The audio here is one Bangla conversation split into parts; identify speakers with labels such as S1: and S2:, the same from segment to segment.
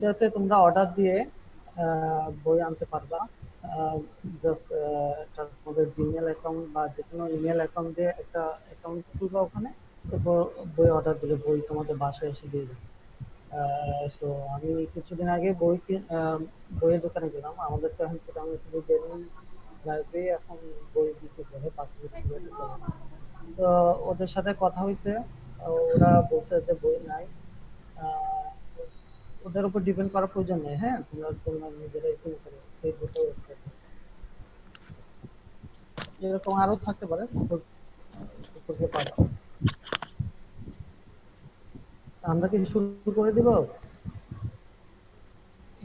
S1: যাতে তোমরা অর্ডার দিয়ে বই আনতে পারবা। জাস্ট একটা তোমাদের জিমেল অ্যাকাউন্ট বা যে কোনো ইমেল অ্যাকাউন্ট দিয়ে একটা অ্যাকাউন্ট খুলবা ওখানে। তারপর বই অর্ডার দিলে বই তোমাদের বাসায় এসে দিয়ে যাবে। সো আমি কিছুদিন আগে বইয়ের দোকানে গেলাম। আমাদের তো এখন চিটাগাং শুধু জেনুইন লাইব্রেরি এখন বই বিক্রি করে, বাকি খুব একটা করে না। তো ওদের সাথে কথা হয়েছে, ওরা বলছে যে বই নাই। আহ, ওদের উপর ডিপেন্ড করার প্রয়োজন নেই। হ্যাঁ, তোমরা তোমরা নিজেরাই কিনে ফেলো ফেসবুকে ওয়েবসাইটে। এরকম আরো থাকতে পারে, খোঁজে পাবো। আমরা কি শুরু করে দিব?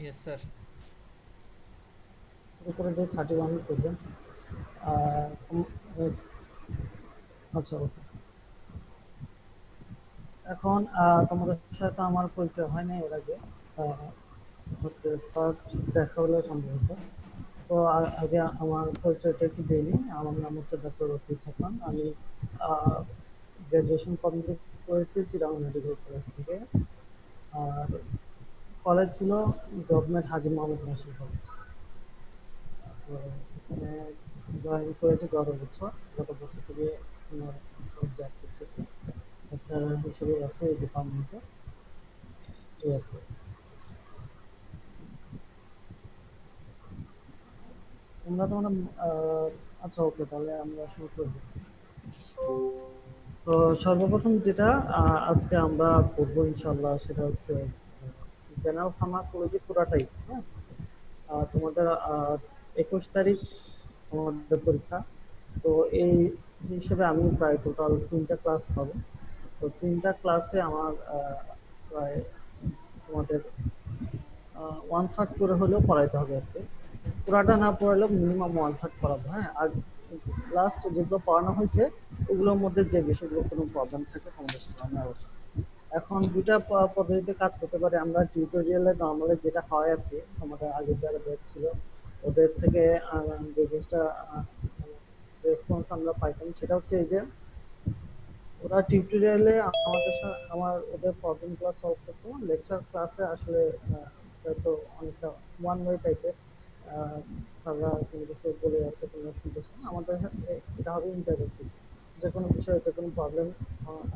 S2: Yes sir.
S1: শুরু করে দিই 31 পর্যন্ত। আচ্ছা, ওকে। এখন তোমাদের সাথে আমার পরিচয় হয় নাই এর আগে। ফার্স্ট দেখা হলো সম্ভবত। তো আগে আমার পরিচয়টা একটু দিয়ে নিই। আমার নাম হচ্ছে ডক্টর রফিক হাসান। আমি গ্রাজুয়েশন কমপ্লিট করেছি চিরাং মেডিকেল কলেজ থেকে। আর কলেজ ছিল গভর্নমেন্ট হাজী মোহাম্মদ মহসিন কলেজ। তো এখানে জয়েন করেছি গত বছর থেকে জব করতেছি। লেকচারার হিসেবে আছে এই ডিপার্টমেন্টে। এই আর কি। তোমরা তোমরা আচ্ছা, ওকে, তাহলে আমরা শুরু করবো। তো সর্বপ্রথম যেটা আজকে আমরা পড়বো ইনশাল্লাহ সেটা হচ্ছে জেনারেল ফার্মাকোলজি পুরাটাই। হ্যাঁ, তোমাদের 21 তারিখ তোমাদের পরীক্ষা। তো এই হিসেবে আমি প্রায় টোটাল 3টা ক্লাস পাবো। তো 3টা ক্লাসে আমার প্রায় তোমাদের 1/3 করে হলেও পড়াইতে হবে আর কি। পুরাটা না পড়ালেও মিনিমাম 1/3 পড়াবো। হ্যাঁ, আর লাস্ট যেগুলো পড়ানো হয়েছে ওগুলোর মধ্যে যে বিষয়গুলো কোনো প্রবলেম থাকে তোমাদের সাথে আমি আলোচনা। এখন দুইটা পদ্ধতিতে কাজ করতে পারি আমরা। টিউটোরিয়ালে নর্মালি যেটা হয় আর কি, আমাদের আগে যারা ব্যাচ ছিল ওদের থেকে যে জিনিসটা রেসপন্স আমরা পাইতাম সেটা হচ্ছে এই যে ওরা টিউটোরিয়ালে ওদের প্রবলেমগুলো সলভ করতো। লেকচার ক্লাসে আসলে হয়তো অনেকটা ওয়ান ওয়ে টাইপের। স্যাররা কোনো কিছু বলে যাচ্ছে, তোমরা শুনতেছো। আমাদের এটা হবে ইন্টারেক্টিভ। যে কোনো বিষয়ে যে কোনো প্রবলেম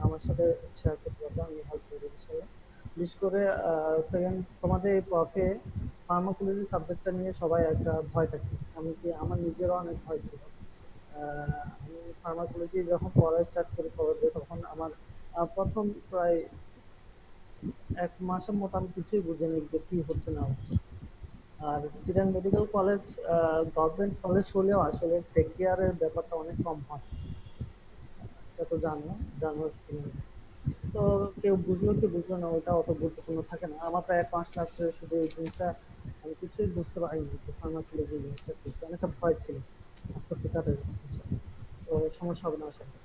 S1: আমার সাথে শেয়ার করতে পারবে, আমি হেল্প করবো ইনশাল্লাহ। বিশেষ করে সেকেন্ড, তোমাদের এই প্রফে ফার্মাকোলজি সাবজেক্টটা নিয়ে সবাই একটা ভয় থাকে। এমনকি আমার নিজেরও অনেক ভয় ছিল। আমি ফার্মাকোলজি যখন পড়া স্টার্ট করি কলেজে, তখন আমার প্রথম প্রায় 1 মাসের মতো আমি কিছুই বুঝিনি যে কি হচ্ছে না হচ্ছে। আর Chittagong medical college government college হলেও আসলে টেক কেয়ারের ব্যাপারটা অনেক কম হয়। এটা তো জানো শুনে। তো কেউ বুঝলো কি বুঝলো না ওটা অত গুরুত্বপূর্ণ থাকে না। আমার প্রায় 1 মাস লাগছে শুধু এই জিনিসটা। আমি কিছুই বুঝতে পারিনি যে ফার্মাকোলজি জিনিসটা কি, অনেকটা ভয় ছিল। আস্তে আস্তে কাটে যাচ্ছে ইনশাল্লাহ। তো সমস্যা হবে না আশা করি।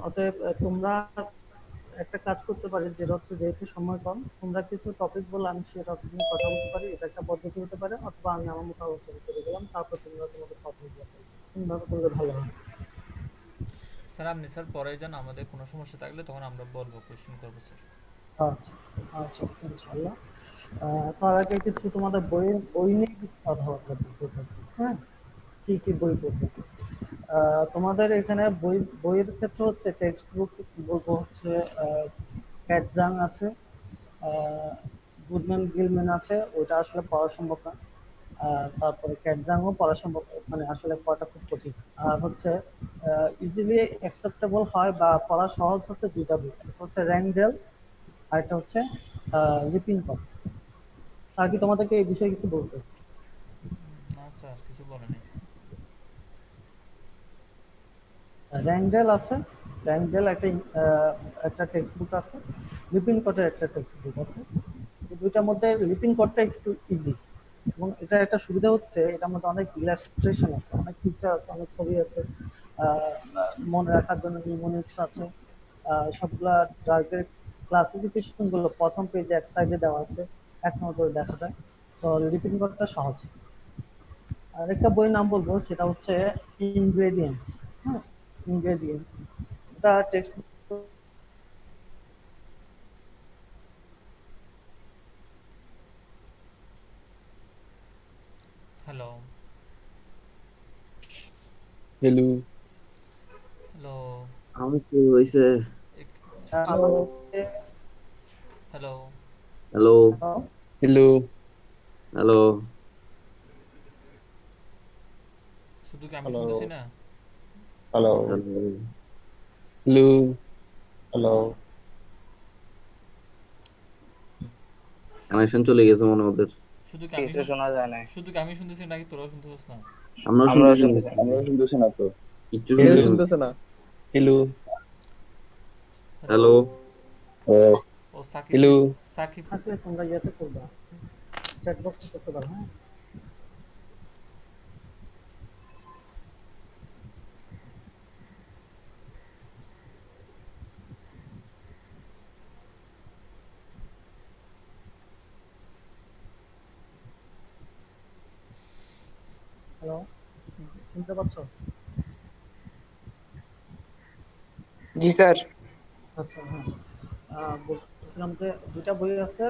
S1: অতএব তোমরা একটা কাজ করতে পারি, যেটা হচ্ছে যেহেতু সময় কম, তোমরা কিছু টপিক বলে আমি সে টপিক নিয়ে কথা বলতে পারি। এটা একটা পদ্ধতি হতে পারে, অথবা আমি আমার মতো আলোচনা করে গেলাম, তারপর তোমরা তোমাদের টপিক বলতে। কোনভাবে করলে ভালো হয়?
S2: স্যার আপনি স্যার পরে যান, আমাদের কোনো সমস্যা থাকলে তখন আমরা বলবো, কোয়েশ্চেন করবো স্যার।
S1: আচ্ছা, আচ্ছা, ইনশাল্লাহ। তার আগে কিছু তোমাদের বই নিয়ে কিছু কথাবার্তা বলতে চাচ্ছি। হ্যাঁ, কি কি বই পড়বে? তোমাদের এখানে বইয়ের ক্ষেত্রে হচ্ছে টেক্সট বুক বলবো হচ্ছে ক্যাটজাং আছে, গুডম্যান গিলম্যান আছে, ওইটা আসলে পড়া সম্ভব না। তারপরে ক্যাটজাংও পড়া সম্ভব, মানে আসলে পড়াটা খুব কঠিন। আর হচ্ছে ইজিলি অ্যাকসেপ্টেবল হয় বা পড়া সহজ হচ্ছে দুইটা বই, একটা হচ্ছে র্যাংডেল আর একটা হচ্ছে লিপিং কম। আর কি তোমাদেরকে এই বিষয়ে কিছু বলছে?
S2: না স্যার, কিছু বলেনি।
S1: র্যাংডেল আছে, র্যাংডেল একটা টেক্সট বুক আছে, লিপিং কটের একটা টেক্সট বুক আছে। এই দুইটার মধ্যে লিপিং কটটা একটু ইজি, এবং এটা একটা সুবিধা হচ্ছে এটার মধ্যে অনেক ইলাস্ট্রেশন আছে, অনেক পিকচার আছে, অনেক ছবি আছে। আহ, মনে রাখার জন্য নিউমোনিক্স আছে। সবগুলা ড্রাগের ক্লাসিফিকেশন গুলো প্রথম পেজে এক সাইডে দেওয়া আছে, এক নজরে দেখা যায়। তো লিপিং করাটা সহজ। আরেকটা বইয়ের নাম বলবো, সেটা হচ্ছে ইনগ্রেডিয়েন্টস। হ্যাঁ, ইনগ্রেডিয়েন্টস, এটা টেক্সট
S2: হ্যালো।
S3: হ্যালো।
S2: হ্যালো।
S4: আমি কি হয়েছে?
S2: শুধু
S1: hello.
S2: Hello.
S4: Hello.
S3: Hello.
S4: Hello.
S2: শুধু কি আমি
S3: হ্যালো।
S2: শুনতেছি না?
S3: Hello.
S4: Hello.
S3: Hello. Hello.
S4: Connection চলে গেছে মনে হয় ওদের।
S2: শুধু কি আমি
S5: কিছু শোনা যায় না।
S2: শুধু কি আমি শুনতেছি নাকি তোরাও শুনতেছিস না?
S4: আমরাও
S5: আমরাও
S4: শুনতেছি না,
S5: শুনতেছি না।
S3: আমরা শুনতেছি না তো।
S4: কিচ্ছু
S3: কেউ
S4: শুনতেছি না।
S3: শুনতেছে না। হ্যালো।
S2: হ্যালো।
S4: হ্যালো।
S2: ও সাকিব
S3: হ্যালো।
S2: সাকিব
S1: থাকলে তোমরা ইয়েতে করবা, চ্যাট বক্সে করতে পারো। হ্যাঁ, হ্যালো, শুনতে পাচ্ছ?
S5: জি স্যার।
S1: আচ্ছা, হ্যাঁ। বলছিলাম যে দুইটা বই আছে,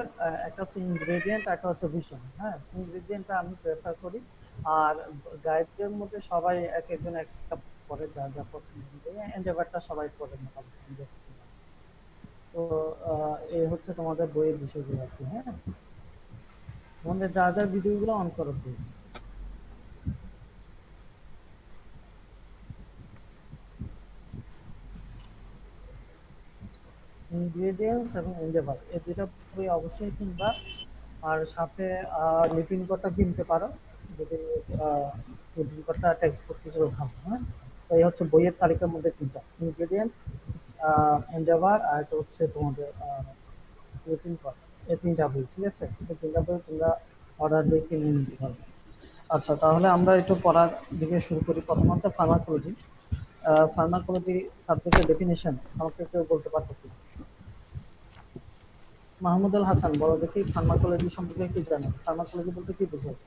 S1: একটা হচ্ছে ইনগ্রেডিয়েন্ট, একটা হচ্ছে ভিশন। হ্যাঁ, ইনগ্রেডিয়েন্টটা আমি প্রেফার করি। আর গাইডের মধ্যে সবাই এক একজন একটা পড়ে, যা যা পছন্দ করে। এন্ডেভারটা সবাই পড়ে মোটামুটি আমি যতটুকু জানি। তো এই হচ্ছে তোমাদের বইয়ের বিষয়গুলো আর কি। হ্যাঁ, তোমাদের যা যা ভিডিওগুলো অন করে দিয়েছি। ইনগ্রেডিয়েন্টস এবং এন্ডেভার এই দুইটা বই অবশ্যই কিনবা। আর সাথে লিপিং কটা কিনতে পারো যদি লিপিং কটা টেক্সট বুক হিসেবে ভালো। হ্যাঁ, তো এই হচ্ছে বইয়ের তালিকার মধ্যে তিনটা: ইনগ্রেডিয়েন্ট, এন্ডেভার, আর একটা হচ্ছে তোমাদের লিপিং কট। এই তিনটা বই, ঠিক আছে? এই তিনটা বই তোমরা অর্ডার দিয়ে কিনে নিতে পারবে। আচ্ছা, তাহলে আমরা একটু পড়ার দিকে শুরু করি। প্রথম হচ্ছে ফার্মাকোলজি। ফার্মাকোলজি সাবজেক্টের ডেফিনেশন আমাকে কেউ বলতে পারবে কি? মাহমুদুল হাসান, বলো দেখি ফার্মাকোলজি সম্পর্কে কি জানো? ফার্মাকোলজি বলতে কি বোঝায়?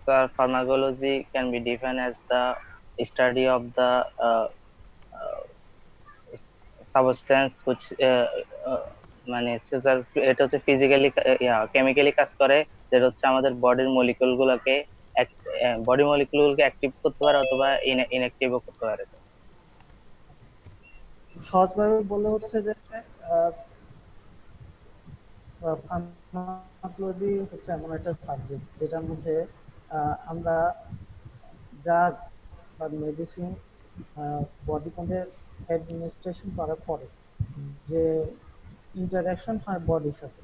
S5: Sir, pharmacology can be defined as the study of the uh, substance which মানে হচ্ছে স্যার, এটা হচ্ছে ফিজিক্যালি কেমিক্যালি কাজ করে, যেটা হচ্ছে আমাদের বডির মলিকিউল গুলোকে বডি মলিকিউল গুলোকে অ্যাক্টিভ করতে পারে অথবা ইনঅ্যাক্টিভও করতে পারে স্যার।
S1: সহজভাবে বললে হচ্ছে যে ফার্মাকোলজি হচ্ছে এমন একটা সাবজেক্ট যেটার মধ্যে আমরা ড্রাগস বা মেডিসিন বডির মধ্যে অ্যাডমিনিস্ট্রেশন করার পরে যে ইন্টারাকশন হয় বডির সাথে,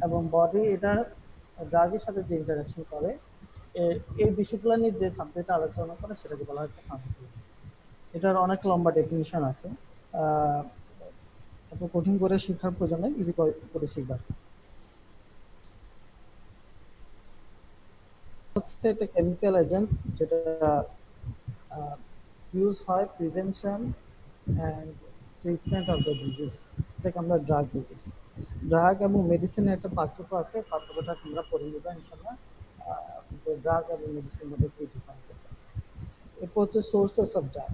S1: এবং বডি এটা ড্রাগের সাথে যে ইন্টারাকশন করে, এই বিষয়গুলো নিয়ে যে সাবজেক্ট আলোচনা করে সেটাকে বলা হচ্ছে ফার্মাকোলজি। এটার অনেক লম্বা ডেফিনিশন আছে। আহ, এত কঠিন করে শেখার প্রয়োজন নেই, ইজি করে শিখবার। হচ্ছে একটা কেমিক্যাল এজেন্ট যেটা ইউজ হয় prevention and treatment of the disease. এটাকে আমরা ড্রাগ বলতেছি। ড্রাগ এবং মেডিসিনের একটা পার্থক্য আছে, পার্থক্যটা তোমরা পড়ে নেবে ইনশাল্লাহ। যে ড্রাগ এবং মেডিসিনের মধ্যে কি ডিফারেন্সেস আছে। এরপর হচ্ছে সোর্সেস অফ ড্রাগ।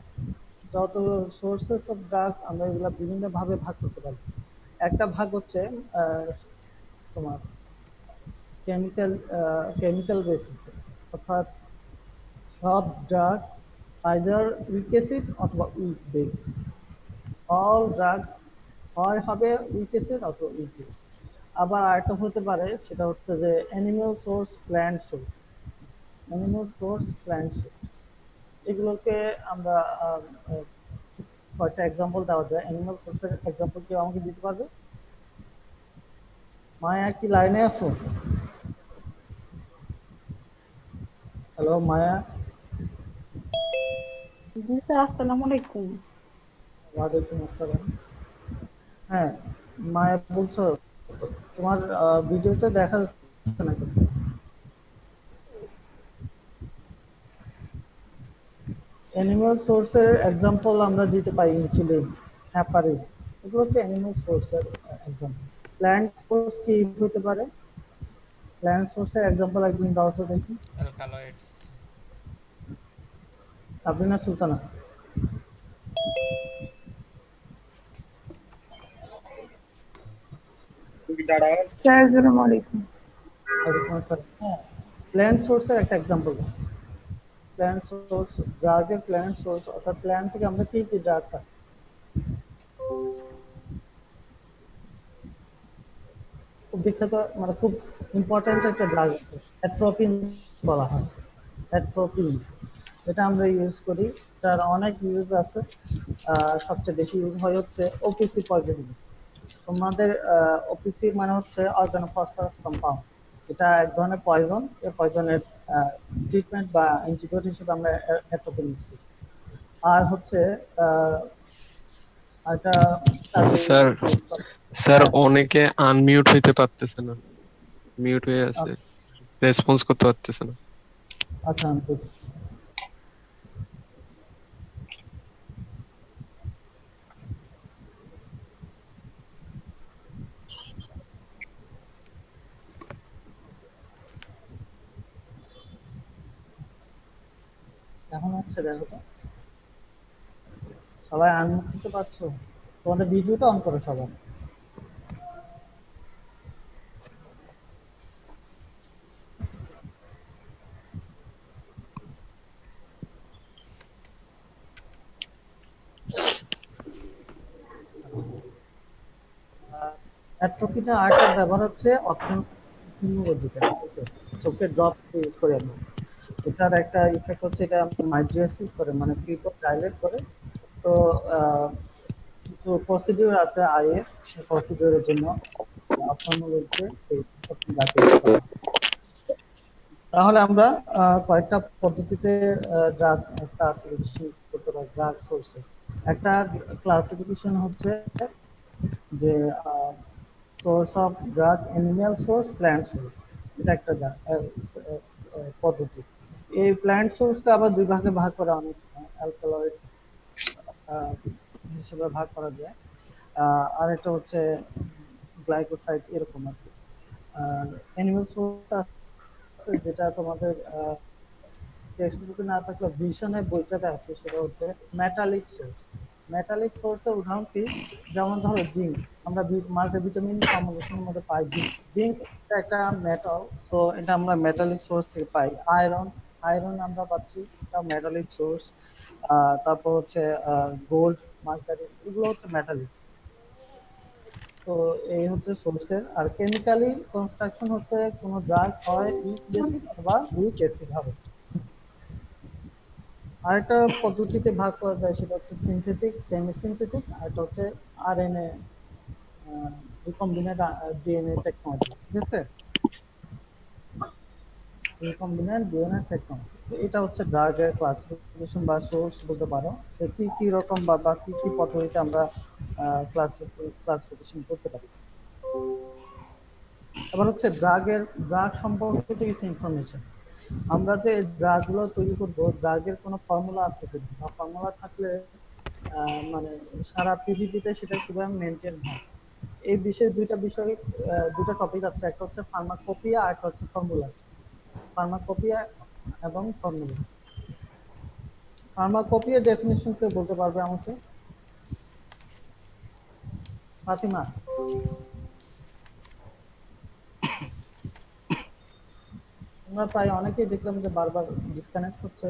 S1: যত সোর্সেস অফ ড্রাগ আমরা এগুলো বিভিন্নভাবে ভাগ করতে পারি। একটা ভাগ হচ্ছে তোমার কেমিক্যাল বেসিসে, অর্থাৎ সব ড্রাগ আইদার উইক অ্যাসিড অথবা উইক বেস। অল ড্রাগ হয় হবে উইক অ্যাসিড অথবা উইক বেস। আবার আরেকটা হতে পারে, সেটা হচ্ছে যে animal source, plant source. Animal source, plant source, এগুলোকে আমরা কয়েকটা এক্সাম্পল দেওয়া যায়। অ্যানিমাল সোর্সের এক্সাম্পল কেউ আমাকে দিতে পারবে? মায়া, কি লাইনে আছো? হ্যালো মায়া।
S6: জি স্যার, আসসালামু আলাইকুম।
S1: ওয়ালাইকুম আসসালাম। হ্যাঁ, মায়া বলছো, তোমার ভিডিওতে দেখা যাচ্ছে না কিন্তু। অ্যানিমাল সোর্সের এক্সাম্পল আমরা দিতে পারি ইনসুলিন, হ্যাপারিন, এগুলো হচ্ছে অ্যানিমাল সোর্সের এক্সাম্পল। প্ল্যান্ট সোর্স কি হতে পারে? প্ল্যান্ট সোর্সের এক্সাম্পল একদিন দাও তো দেখি।
S2: অ্যালকালয়েডস।
S1: সাবরিনা সুলতানা।
S6: স্যার, আসসালামু আলাইকুম।
S1: এরকম স্যার, হ্যাঁ, প্ল্যান্ট সোর্সের একটা এক্সাম্পল। প্ল্যান্ট সোর্স, ড্রাগের প্ল্যান্ট সোর্স, অর্থাৎ প্ল্যান্ট থেকে আমরা কি কি ড্রাগ পাই? খুব বিখ্যাত, মানে খুব ইম্পর্ট্যান্ট একটা ড্রাগ আছে, অ্যাট্রোপিন বলা হয়। অ্যাট্রোপিন, এটা আমরা ইউজ করি, তার অনেক ইউজ আছে। সবচেয়ে বেশি ইউজ হয় হচ্ছে ওপিসি পয়জনিং। তোমাদের ওপিসি মানে হচ্ছে অর্গানোফসফরাস কম্পাউন্ড। এটা এক ধরনের পয়জন। এই পয়জনের ট্রিটমেন্ট বা অ্যান্টিডোট হিসেবে আমরা অ্যাট্রোপিন ইউজ করি। আর হচ্ছে একটা কাজে
S7: স্যার
S1: use করা-
S7: স্যার
S1: হ্যাঁ,
S7: অনেকে আনমিউট হইতে পারতেছে না, মিউট হয়ে আছে,
S1: আচ্ছা,
S7: রেসপন্স করতে পারতেছে না।
S1: আচ্ছা, আমি বুঝি। এখন হচ্ছে, দেখো তো সবাই আনমিউট করতে পারছো? তোমাদের ভিডিওটা অন করো সবাই। অ্যাট্রোপিনের আরেকটা ব্যবহার হচ্ছে অপথ্যালমোলজিতে, চোখের ড্রপ ইউজ করি আমরা। এটার একটা ইফেক্ট হচ্ছে, এটা মাইড্রিয়াসিস করে, মানে পিপল ডাইলেট করে। তো কিছু প্রসিডিউর আছে আইয়ের, সেই প্রসিডিউরের জন্য অপথ্যালমোলজিতে এই ড্রাগ ইউজ করা হয়। তাহলে আমরা কয়েকটা পদ্ধতিতে ড্রাগ ক্লাসিফিকেশন করতে পারি, ড্রাগ সোর্সে। একটা ক্লাসিফিকেশন হচ্ছে যে source of drug, animal source, plant source. এটা একটা পদ্ধতি। এই প্ল্যান্ট সোর্সকে আবার দুই ভাগে ভাগ করা, অনেক অ্যালকালয়েড হিসেবে ভাগ করা যায়। আর একটা হচ্ছে গ্লাইকোসাইড, এরকম আর কি। আর অ্যানিম্যাল সোর্স আছে, যেটা তোমাদের টেক্সট বুকে না থাকলে ভিশনের বইটাতে আছে, সেটা হচ্ছে মেটালিক সোর্স। মেটালিক সোর্সের উদাহরণ কি? যেমন ধরো জিঙ্ক, আমরা মাল্টিভিটামিন কম্বিনেশনের মধ্যে পাই জিঙ্ক। জিঙ্ক একটা মেটাল, সো এটা আমরা মেটালিক সোর্স থেকে পাই। আয়রন, আয়রন আমরা পাচ্ছি, এটা মেটালিক সোর্স। তারপর হচ্ছে গোল্ড, মার্কারি, এগুলো হচ্ছে মেটালিক। তো এই হচ্ছে সোর্সের। আর কেমিক্যালি কনস্ট্রাকশন হচ্ছে কোনো ড্রাগ হয় উইক বেসিক অথবা উইক অ্যাসিড হবে। আরেকটা পদ্ধতিতে ভাগ করা যায়, সেটা হচ্ছে সিনথেটিক, সেমি সিনথেটিক, আর একটা হচ্ছে আরএনএ, রিকম্বিনেন্ট ডিএনএ টেকনোলজি। ঠিক আছে, রিকম্বিনেন্ট ডিএনএ টেকনোলজি। এটা হচ্ছে ড্রাগের ক্লাসিফিকেশন বা সোর্স বলতে পারো। তো কি কি রকম বা কি কি পদ্ধতিতে আমরা ক্লাসিফিকেশন করতে পারি। এবার হচ্ছে ড্রাগ সম্পর্কিত কিছু ইনফরমেশন। আমরা যে ড্রাগগুলো তৈরি করবো, ড্রাগের কোনো ফর্মুলা আছে কিনা, বা ফর্মুলা থাকলে মানে সারা পৃথিবীতে সেটা কিভাবে মেনটেন হয়, এই বিষয়ে দুইটা টপিক আছে। একটা হচ্ছে ফার্মাকোপিয়া, আর একটা হচ্ছে ফর্মুলা। ফার্মাকোপিয়া এবং ফর্মুলা। ফার্মাকোপিয়ার ডেফিনিশন কেউ বলতে পারবে আমাকে? ফাতিমা? আমরা প্রায় অনেকেই দেখলাম যে বারবার ডিসকানেক্ট হচ্ছে।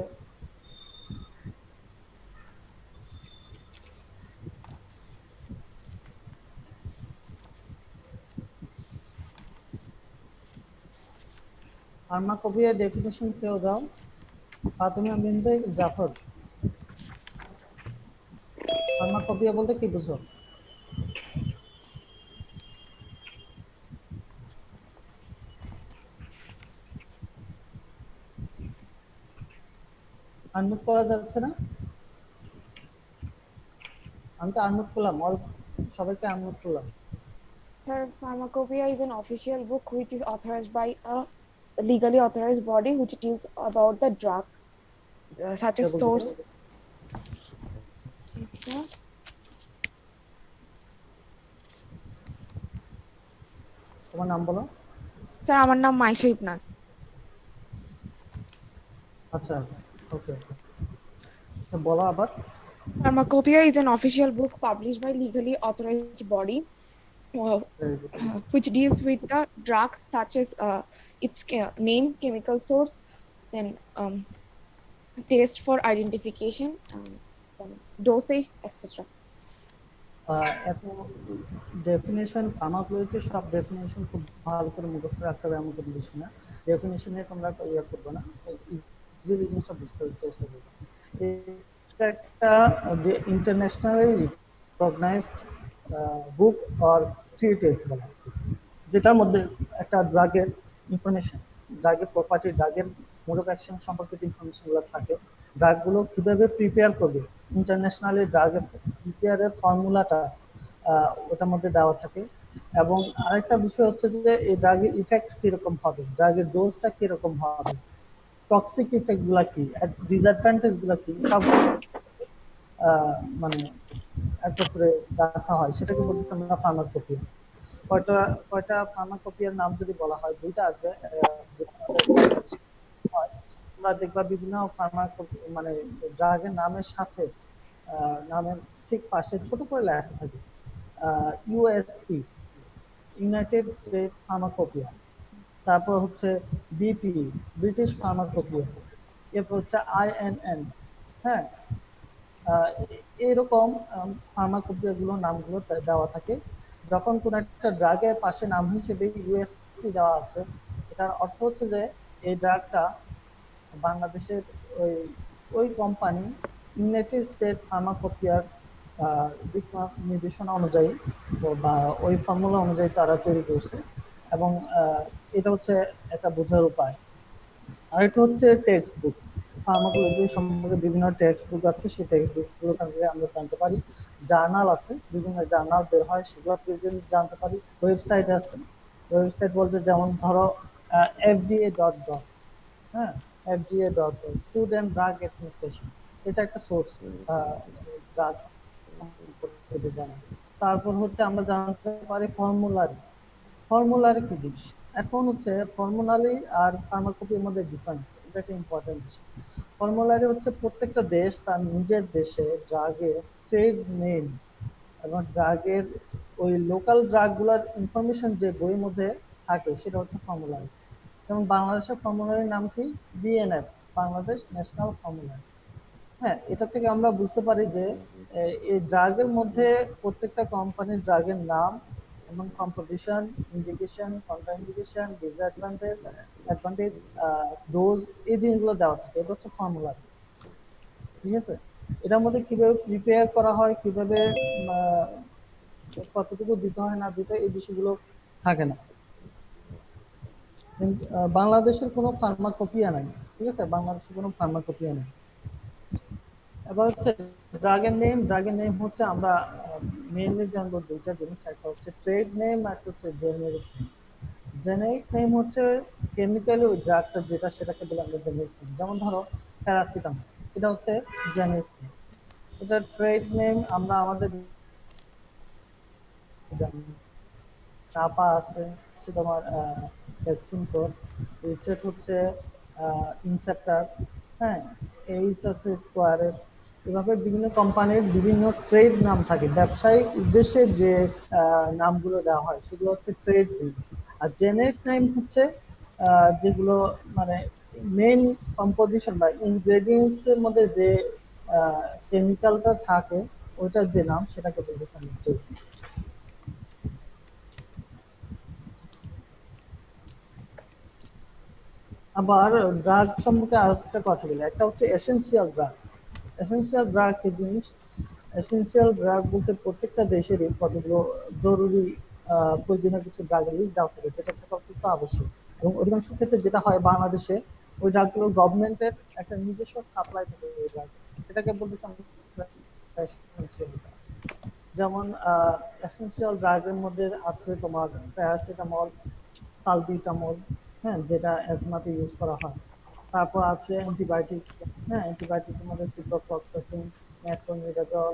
S1: ফার্মাকোপিয়ার ডেফিনিশন কেউ দাও? ফাতিমা বিনতে জাফর, ফার্মাকোপিয়া বলতে কি বুঝো? আনমিউট করা যাচ্ছে না? আমি তো আনমিউট করলাম, সবাইকে আনমিউট করলাম।
S8: Sir, Pharmacopoeia is an official book which is authorized by a legally authorized body which deals about the drug, such
S1: K
S8: as
S1: বলতেছো?
S8: source. Yes, sir.
S1: তোমার নাম বলো।
S8: Sir, আমার নাম মাইশা ইবনাথ।
S1: আচ্ছা, ওকে, বলো আবার।
S8: Pharmacopoeia is an official book published by legally authorized body uh,
S1: Very good.
S8: which deals with the drug such as its name, chemical source, then test for identification, then dosage, etc.
S1: এত ডেফিনেশন ফার্মাকোলজিতে সব ডেফিনেশন খুব ভালো করে মুখস্থ রাখতে হবে এমন কোনো বিষয় না। ডেফিনেশনে তোমরা ইয়ে করবে না, ইজিলি জিনিসটা বুঝতে চেষ্টা করবে। এটা একটা ইন্টারন্যাশনালি রিকগনাইজড বুক অর ট্রিটেস বলা হয়, যেটার মধ্যে একটা ড্রাগের ইনফরমেশন, ড্রাগের প্রপার্টি, ড্রাগের মোড অফ অ্যাকশন সম্পর্কিত ইনফরমেশনগুলো থাকে। ড্রাগগুলো কীভাবে প্রিপেয়ার করবে, ইন্টারন্যাশনালি ড্রাগের প্রিপেয়ারের ফর্মুলাটা ওটার মধ্যে দেওয়া থাকে। এবং আরেকটা বিষয় হচ্ছে যে এই ড্রাগের ইফেক্ট কীরকম হবে, ড্রাগের ডোজটা কীরকম হবে, টক্সিক ইফেক্টগুলো কী, ডিসঅ্যাডভান্টেজগুলো কী, সব মানে একত্রে রাখা হয়, সেটাকে বলতেছে আমরা ফার্মাকোপিয়া। কয়টা কয়টা ফার্মাকোপিয়ার নাম যদি বলা হয়, দুইটা আসবে। তোমরা দেখবা বিভিন্ন ফার্মাকোপি মানে ড্রাগের নামের সাথে নামের ঠিক পাশে ছোট করে লেখা থাকে ইউএসপি, ইউনাইটেড স্টেট ফার্মাকোপিয়া, তারপর হচ্ছে বিপি, ব্রিটিশ ফার্মাকোপিয়া, এরপর হচ্ছে আইএনএন। হ্যাঁ, এরকম ফার্মাকোপিয়াগুলো নামগুলো দেওয়া থাকে। যখন কোন একটা ড্রাগের পাশে নাম হিসেবে ইউএসপি দেওয়া আছে, এটার অর্থ হচ্ছে যে এই ড্রাগটা বাংলাদেশের ওই ওই কোম্পানি ইউনাইটেড স্টেট ফার্মাকোপিয়ার দিক নির্দেশনা অনুযায়ী বা ওই ফর্মুলা অনুযায়ী তারা তৈরি করছে। এবং এটা হচ্ছে একটা বোঝার উপায়। আর এটা হচ্ছে টেক্সট বুক, ফার্মাকোলজি সম্পর্কে বিভিন্ন টেক্সট বুক আছে, সেই টেক্সট বুকগুলো থেকে আমরা জানতে পারি। জার্নাল আছে, বিভিন্ন জার্নাল বের হয়, সেগুলো থেকে জানতে পারি। ওয়েবসাইট আছে, ওয়েবসাইট বলতে যেমন ধরো FDA.gov, হ্যাঁ, FDA.gov, food and drug administration, এটা একটা সোর্স ড্রাগ সম্পর্কে জানা। তারপর হচ্ছে আমরা জানতে পারি ফর্মুলারি। ফর্মুলারি কি জিনিস? এখন হচ্ছে ফর্মুলারি আর ফার্মাকোপির মধ্যে ডিফারেন্স, এটা একটা ইম্পর্টেন্ট বিষয়। ফর্মুলারি হচ্ছে প্রত্যেকটা দেশ তার নিজের দেশে ড্রাগের ট্রেড নেম এবং ড্রাগের ওই লোকাল ড্রাগগুলোর ইনফরমেশন যে বইয়ের মধ্যে থাকে সেটা হচ্ছে ফর্মুলারি। যেমন বাংলাদেশের ফর্মুলারির নাম কি? BNF, Bangladesh national formulary. হ্যাঁ, এটা থেকে আমরা বুঝতে পারি যে এই ড্রাগের মধ্যে প্রত্যেকটা কোম্পানির ড্রাগের নাম এবং composition, indication, contra indication, disadvantage, advantage, dose, এই জিনিসগুলো দেওয়া থাকে। এটা হচ্ছে ফর্মুলারি, ঠিক আছে? এটার মধ্যে কিভাবে প্রিপেয়ার করা হয়, কিভাবে কতটুকু দিতে হয় না দিতে হয়, এই বিষয়গুলো থাকে না। বাংলাদেশের কোনো ফার্মাকোপিয়া নাই, ঠিক আছে? বাংলাদেশের কোনো ফার্মাকোপিয়া নেই। এবার হচ্ছে ড্রাগের নেম। ড্রাগের নেম হচ্ছে আমরা মেইনলি জানবো দুইটা জিনিস, একটা হচ্ছে ট্রেড নেম আর একটা হচ্ছে জেনেরিক নেম। জেনেরিক নেম হচ্ছে কেমিক্যালি ওই ড্রাগটা যেটা, সেটাকে বলে আমরা জেনেরিক নেম। যেমন ধরো প্যারাসিটামল, এটা হচ্ছে জেনেরিক নেম। এটা ট্রেড নেম আমরা আমাদের জানি। চাপা আছে, সে তোমার ভ্যাকসিন কোড, রিসেট হচ্ছে ইনসেপ্টার, হ্যাঁ, এইচ হচ্ছে স্কোয়ারের। এভাবে বিভিন্ন কোম্পানির বিভিন্ন ট্রেড নাম থাকে, ব্যবসায়িক উদ্দেশ্যে যে নামগুলো দেওয়া হয় সেগুলো হচ্ছে ট্রেড নেম। আর জেনেরিক নেম হচ্ছে যেগুলো মানে মেইন কম্পোজিশন বা ইনগ্রেডিয়েন্টস এর মধ্যে যে কেমিক্যালটা থাকে ওইটার যে নাম, সেটাকে বলতেছে আমরা ট্রেড নেম। আবার ড্রাগ সম্পর্কে আরো একটা কথা বলি, একটা হচ্ছে এসেনশিয়াল ড্রাগ। এসেনশিয়াল ড্রাগ কি জিনিস? এসেনশিয়াল ড্রাগ বলতে প্রত্যেকটা দেশেরই কতগুলো জরুরি প্রয়োজনীয় কিছু ড্রাগের লিস্ট দেওয়া থাকে, যেটা থাকা অত্যন্ত আবশ্যক। এবং অধিকাংশ ক্ষেত্রে যেটা হয় বাংলাদেশে, ওই ড্রাগগুলো গভর্নমেন্টের একটা নিজস্ব সাপ্লাই থাকে ওই ড্রাগ, এটাকে বলতেছে এসেনশিয়াল ড্রাগ। যেমন এসেনশিয়াল ড্রাগের মধ্যে আছে তোমার প্যারাসিটামল, সালবিটামল, হ্যাঁ, যেটা অ্যাজমাতে ইউজ করা হয়। তারপর আছে অ্যান্টিবায়োটিক, হ্যাঁ, অ্যান্টিবায়োটিকের মধ্যে সিপ্রোফ্লক্সাসিন, মেট্রোনিডাজল,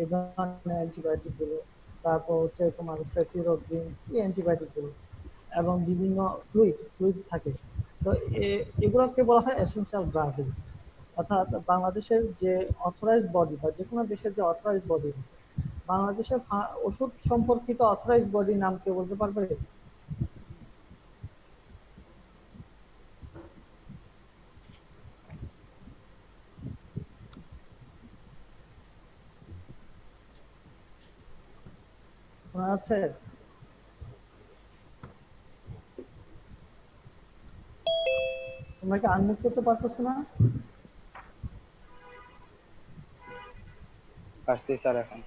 S1: এই ধরনের অ্যান্টিবায়োটিকগুলো। তারপর হচ্ছে তোমার সেফিরোক্সিন, এই অ্যান্টিবায়োটিকগুলো। এবং বিভিন্ন ফ্লুইড থাকে। তো এগুলোকে বলা হয় এসেনশিয়াল ড্রাগ লিস্ট। অর্থাৎ বাংলাদেশের যে অথরাইজড বডি বা যে কোনো দেশের যে অথরাইজড বডি আছে, বাংলাদেশের ওষুধ সম্পর্কিত অথরাইজ বডির নাম কেউ বলতে পারবে? শোনা যাচ্ছে? তোমরা কি আনমিউট করতে পারতেছো না?
S5: পারছি স্যার এখন।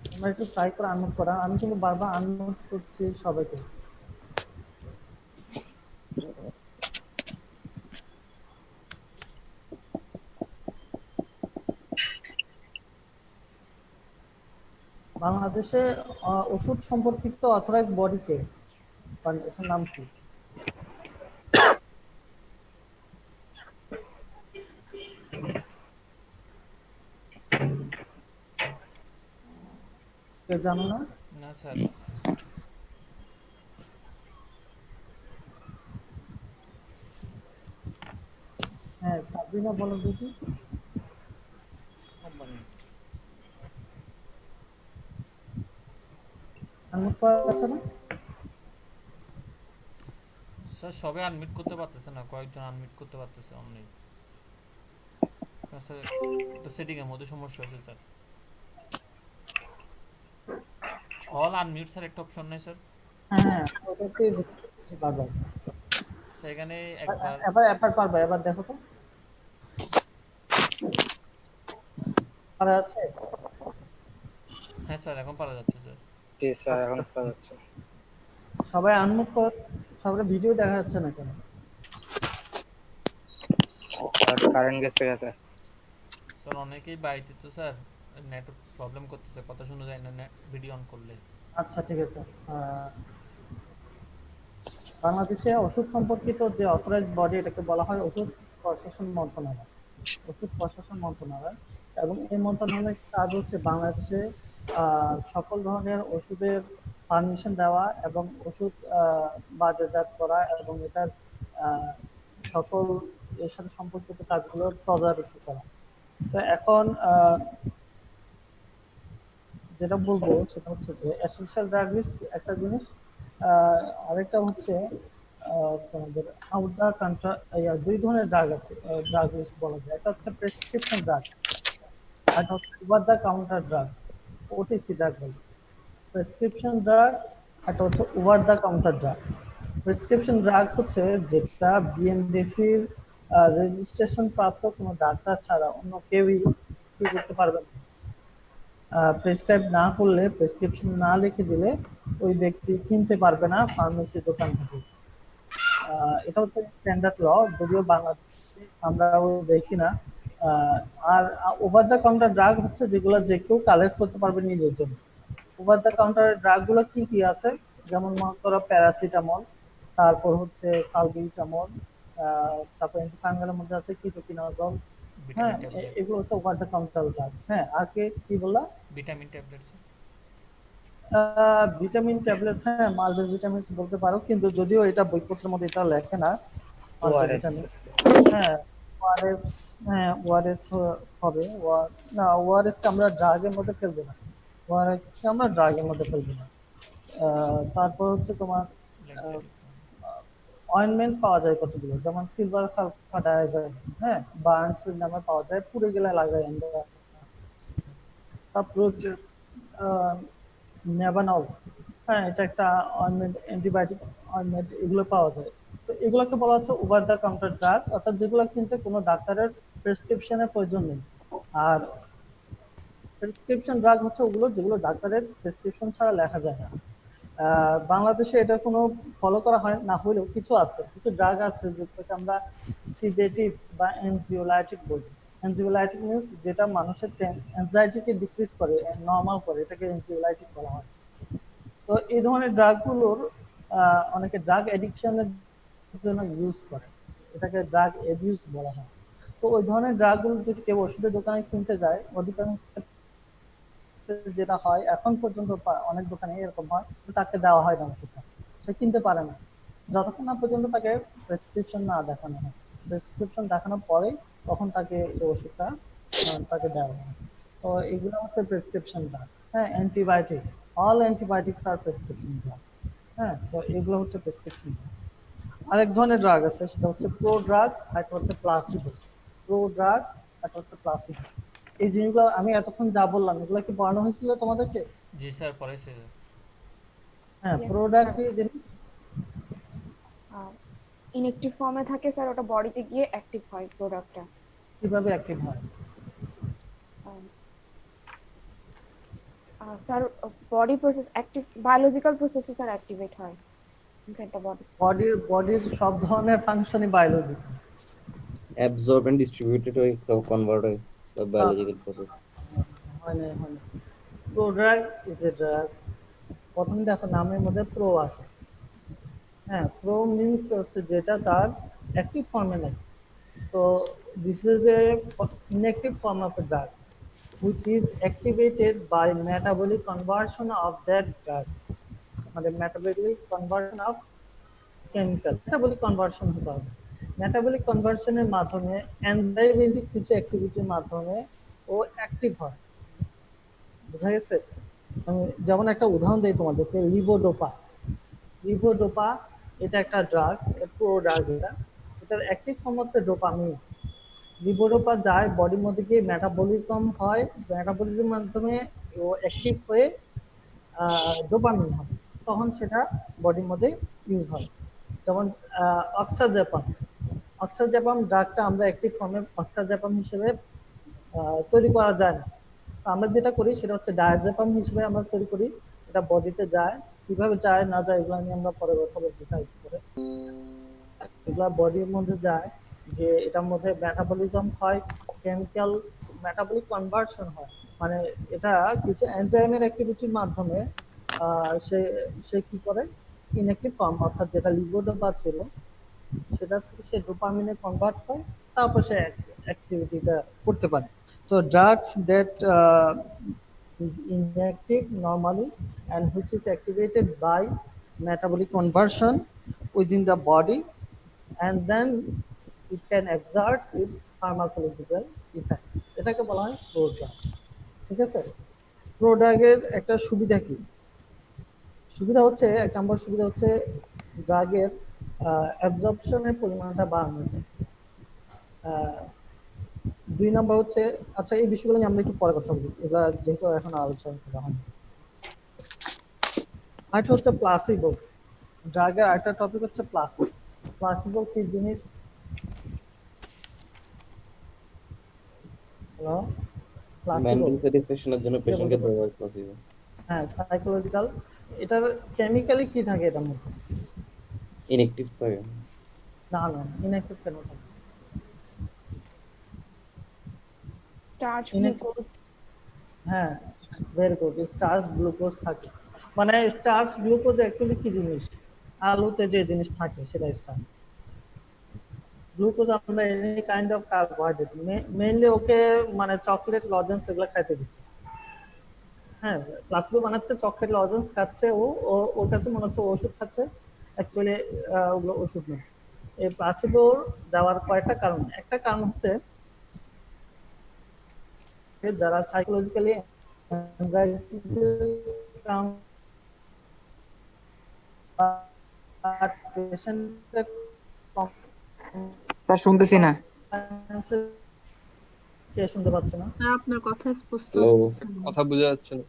S1: তোমরা একটু ট্রাই করে আনমিউট করা। আমি কিন্তু বারবার আনমিউট করছি সবাইকে। বাংলাদেশে ওষুধ সম্পর্কিত অথরাইজ বডি কে? মানে এটার নাম কি? কেউ জানো না?
S2: না স্যার।
S1: হ্যাঁ, সাবরিনা বলো দেখি। আনমিউট করা আছে না?
S2: স্যার সবাই আনমিট করতে পারতেছে না, কয়েকজন আনমিট করতে পারতেছে অনলি। স্যার এটা সেটিং এর মধ্যে সমস্যা হয়েছে স্যার। অল আনমিউট স্যার একটা অপশন নাই স্যার?
S1: হ্যাঁ, ওটাতে দেখতে বারবার।
S2: সেখানে একবার
S1: এবার পারবে, এবার দেখো তো। পারা আছে?
S2: হ্যাঁ স্যার এখন পারা যাচ্ছে স্যার।
S5: জি স্যার এখন পাওয়া যাচ্ছে।
S1: সবাই আনমিউট কর। সবার ভিডিও দেখা যাচ্ছে না কেন?
S5: আর কারেন্ট গেছে গেছে।
S2: স্যার অনেকেই বাড়িতে তো স্যার নেটওয়ার্ক প্রবলেম করতেছে, কথা শোনা যায় না ভিডিও অন করলে।
S1: আচ্ছা ঠিক আছে। বাংলাদেশে ওষুধ সম্পর্কিত যে অথরাইজ বডি, এটাকে বলা হয় ওষুধ প্রশাসন মন্ত্রণালয়। ওষুধ প্রশাসন মন্ত্রণালয়, এবং এই মন্ত্রণালয়ের কাজ হচ্ছে বাংলাদেশে সকল ধরনের ওষুধের পারমিশন দেওয়া এবং ওষুধ বাজারজাত করা এবং এটার সকল এর সাথে সম্পর্কিত কাজগুলোর তদারকি করা। তো এখন যেটা বলবো সেটা হচ্ছে যে এসেনশিয়াল ড্রাগ লিস্ট একটা জিনিস, আরেকটা হচ্ছে তোমাদের আউট দ্য কন্ট্রা, দুই ধরনের ড্রাগ আছে, ড্রাগ লিস্ট বলা যায়। একটা হচ্ছে প্রেসক্রিপশন ড্রাগ, আর হচ্ছে over the counter drug, OTC drug বলে। প্রেসক্রিপশন ড্রাগ একটা হচ্ছে over the counter drug. Prescription drug হচ্ছে যেটা বিএমডিসির রেজিস্ট্রেশন প্রাপ্ত কোনো ডাক্তার ছাড়া অন্য কেউই কি করতে পারবে না। প্রেসক্রাইব না করলে, প্রেসক্রিপশন না লিখে দিলে ওই ব্যক্তি কিনতে পারবে না ফার্মেসি দোকান থেকে। এটা হচ্ছে স্ট্যান্ডার্ড ল, যদিও বাংলাদেশে আমরা দেখি না। আর ওভার দ্য কাউন্টার ড্রাগ হচ্ছে যেগুলো যে কেউ কালেক্ট করতে পারবে নিজের জন্য। ওভার দ্য কাউন্টার ড্রাগ গুলো কি কি আছে, যেমন মনে করো প্যারাসিটামল, তারপর হচ্ছে সালবিটামল, তারপর অ্যান্টিফাঙ্গালের মধ্যে আছে কিটোকিনাজল। হ্যাঁ,
S2: ভিটামিন ট্যাবলেট।
S1: এগুলো হচ্ছে ওভার দ্য কাউন্টার ড্রাগ। হ্যাঁ, আর কি বললা?
S2: Vitamin tablet sir.
S1: Vitamin tablet, হ্যাঁ মাল্টিভিটামিনস বলতে পারো, কিন্তু যদিও এটা বইপত্রের মধ্যে এটা লেখে না
S5: ওআরএস।
S1: মাল্টিভিটামিন। হ্যাঁ, ওআরএস, হ্যাঁ ওআরএস হবে। না, ওআরএস কে আমরা ড্রাগের মধ্যে ফেলবো না, ওআরএস কে আমরা ড্রাগের মধ্যে ফেলবো না। তারপর হচ্ছে তোমার অয়েনমেন্ট পাওয়া যায় কতগুলো, যেমন সিলভার সালফাডায়াজাইড, হ্যাঁ বার্নস নামে পাওয়া যায়, পুড়ে গেলে লাগাই আমরা। তারপর হচ্ছে নেভানল, হ্যাঁ এটা একটা অয়েনমেন্ট, অ্যান্টিবায়োটিক অয়েনমেন্ট, এগুলো পাওয়া যায়। তো এগুলোকে বলা হচ্ছে ওভার দ্য কাউন্টার ড্রাগ, অর্থাৎ যেগুলো কিনতে কোনো ডাক্তারের প্রেসক্রিপশনের প্রয়োজন নেই। আর প্রেসক্রিপশন ড্রাগ হচ্ছে ওগুলো যেগুলো ডাক্তারের প্রেসক্রিপশন ছাড়া লেখা যায় না। বাংলাদেশে এটা কোনো ফলো করা হয় না, হলেও কিছু আছে, কিছু ড্রাগ আছে যেটাকে আমরা সিডেটিভস বা এনজিওলাইটিক বলি। এনজিওলাইটিক মিনস যেটা মানুষের অ্যাংজাইটিকে ডিক্রিজ করে, নর্মাল করে, এটাকে এনজিওলাইটিক বলা হয়। তো এই ধরনের ড্রাগগুলোর অনেকে ড্রাগ এডিকশনের জন্য ইউজ করে, এটাকে ড্রাগ অ্যাবিউজ বলা হয়। তো ওই ধরনের ড্রাগগুলো যদি কেউ ওষুধের দোকানে কিনতে যায়, অধিকাংশ যেটা হয় এখন পর্যন্ত অনেক দোকানে এরকম হয়, তাকে দেওয়া হয় না ওষুধটা, সে কিনতে পারে না যতক্ষণ না পর্যন্ত তাকে প্রেসক্রিপশন না দেখানো হয়। প্রেসক্রিপশন দেখানোর পরেই তখন তাকে এই ওষুধটা তাকে দেওয়া হয়। তো তো এগুলো হচ্ছে প্রেসক্রিপশন ড্রাগ। হ্যাঁ, অ্যান্টিবায়োটিক, অল অ্যান্টিবায়োটিক্স আর প্রেসক্রিপশন ড্রাগস। হ্যাঁ, তো এগুলো হচ্ছে প্রেসক্রিপশন ড্রাগ। আরেক ধরনের ড্রাগ আছে, সেটা হচ্ছে প্রো ড্রাগ, আর একটা হচ্ছে প্লাসিবো। প্রো ড্রাগ, একটা হচ্ছে প্লাসিবো। এই জিনিসগুলো আমি এতক্ষণ যা বললাম, এগুলো কি পড়ানো হয়েছিল তোমাদেরকে?
S2: জি স্যার, পড়াইছে।
S1: হ্যাঁ,
S8: Yes,
S1: প্রো ড্রাগ
S8: sir.
S1: কি জিনিস?
S8: ইনঅ্যাক্টিভ ফর্মে থাকে স্যার, ওটা বডিতে গিয়ে অ্যাক্টিভ হয় প্রোডাক্টটা।
S1: কিভাবে অ্যাক্টিভ হয়?
S8: Sir body process active, biological প্রসেসে স্যার অ্যাক্টিভেট হয় ইনসাইড দ্য বডি।
S1: বডির সব ধরনের ফাংশনই বায়োলজি।
S4: অ্যাবজর্ব এন্ড ডিস্ট্রিবিউটেড হয়ে কনভার্ট হয় বায়োলজিক্যাল প্রসেস।
S1: হয় না। Pro drug is a drug. প্রথমে দেখো নামের মধ্যে প্রো আছে। হ্যাঁ, প্রো মিন্স হচ্ছে যেটা তার অ্যাক্টিভ ফর্মে নেই। তো this is a inactive form of a drug which is activated by metabolic conversion of that drug, মানে metabolic conversion of chemical, metabolic conversion হতে হবে। metabolic conversion এর মাধ্যমে এনজাইমেটিক কিছু অ্যাক্টিভিটির মাধ্যমে ও অ্যাক্টিভ হয়। বুঝা গেছে? আমি যেমন একটা উদাহরণ দিই তোমাদেরকে, লিভোডোপা এটা একটা ড্রাগ, প্রো ড্রাগ। এটার অ্যাক্টিভ ফর্ম হচ্ছে ডোপামিন। লিভোডোপা যায় বডির মধ্যে গিয়ে মেটাবলিজম হয়, মেটাবলিজমের মাধ্যমে ও অ্যাক্টিভ হয়ে ডোপামিন হয়, তখন সেটা বডির মধ্যে ইউজ হয়। যেমন অক্সাজেপাম ড্রাগটা আমরা অ্যাক্টিভ ফর্মে অক্সাজেপাম হিসেবে তৈরি করা যায় না। তো আমরা যেটা করি সেটা হচ্ছে ডায়াজেপাম হিসেবে আমরা তৈরি করি। এটা বডিতে যায়, কিভাবে যায় না যায় এগুলো নিয়ে আমরা পরে কথা বলতে চাই করে। এগুলা বডির মধ্যে যায়, যে এটার মধ্যে মেটাবলিজম হয়, কেমিক্যাল মেটাবলিক কনভার্সন হয়, মানে এটা কিছু এনজাইমের অ্যাক্টিভিটির মাধ্যমে সে সে কি করে, ইনঅ্যাক্টিভ ফর্ম অর্থাৎ যেটা লিভোডোপা ছিল সেটা থেকে সে ডোপামিনে কনভার্ট হয়, তারপর সে অ্যাক্টিভিটিটা করতে পারে। তো drugs that is inactive normally and which is activated by metabolic conversion within the body, and then it can exert its pharmacological effect. এটাকে বলা হয় প্রোড্রাগ। ঠিক আছে? প্রোড্রাগের একটা সুবিধা কি? সুবিধা হচ্ছে, এক নম্বর সুবিধা হচ্ছে ড্রাগের অ্যাবজর্পশনের পরিমাণটা বাড়ানো যায়। দুই নম্বর হচ্ছে, আচ্ছা এই বিষয়গুলো নিয়ে আমরা একটু পরে কথা বলি, এগুলা যেহেতু এখন আলোচনা করা হয়নি। আরেকটা হচ্ছে প্লাসিবো। ড্রাগের আরেকটা টপিক হচ্ছে প্লাসিবো। প্লাসিবো কি জিনিস? হ্যালো, প্লাসিবো
S4: মেন্টাল স্যাটিসফ্যাকশনের জন্য পেশেন্টকে দেওয়া হয় প্লাসিবো।
S1: হ্যাঁ, সাইকোলজিক্যাল। এটার কেমিক্যালি কি থাকে এটার মধ্যে?
S4: ইনঅ্যাক্টিভ থাকে।
S1: না, ইনঅ্যাক্টিভ কেন থাকে?
S8: Starch,
S1: Inactive-
S8: glucose.
S1: হ্যাঁ, ভেরি গুড। স্টার্চ গ্লুকোজ থাকে, মানে স্টার্চ গ্লুকোজ অ্যাকচুয়ালি কি জিনিস? আলুতে যে জিনিস থাকে সেটা স্টার্চ। গ্লুকোজ আমরা any kind of carbohydrate, mainly okay মানে চকলেট লজেন্স এগুলো খাইতে দিচ্ছে। হ্যাঁ, প্লাসিবো বানাচ্ছে, চকলেট লজেন্স খাচ্ছে, ওর কাছে মনে হচ্ছে ওষুধ খাচ্ছে, অ্যাকচুয়ালি ওগুলো ওষুধ নয়। এই প্লাসিবো দেওয়ার কয়েকটা কারণ। একটা কারণ হচ্ছে যারা সাইকোলজিক্যালি
S9: তা শুনতেছি না।
S1: কে শুনতে পাচ্ছে না?
S6: আপনার কথা স্পষ্ট
S4: হ্যালো,
S6: আসছে না।
S7: কথা বোঝা যাচ্ছে না।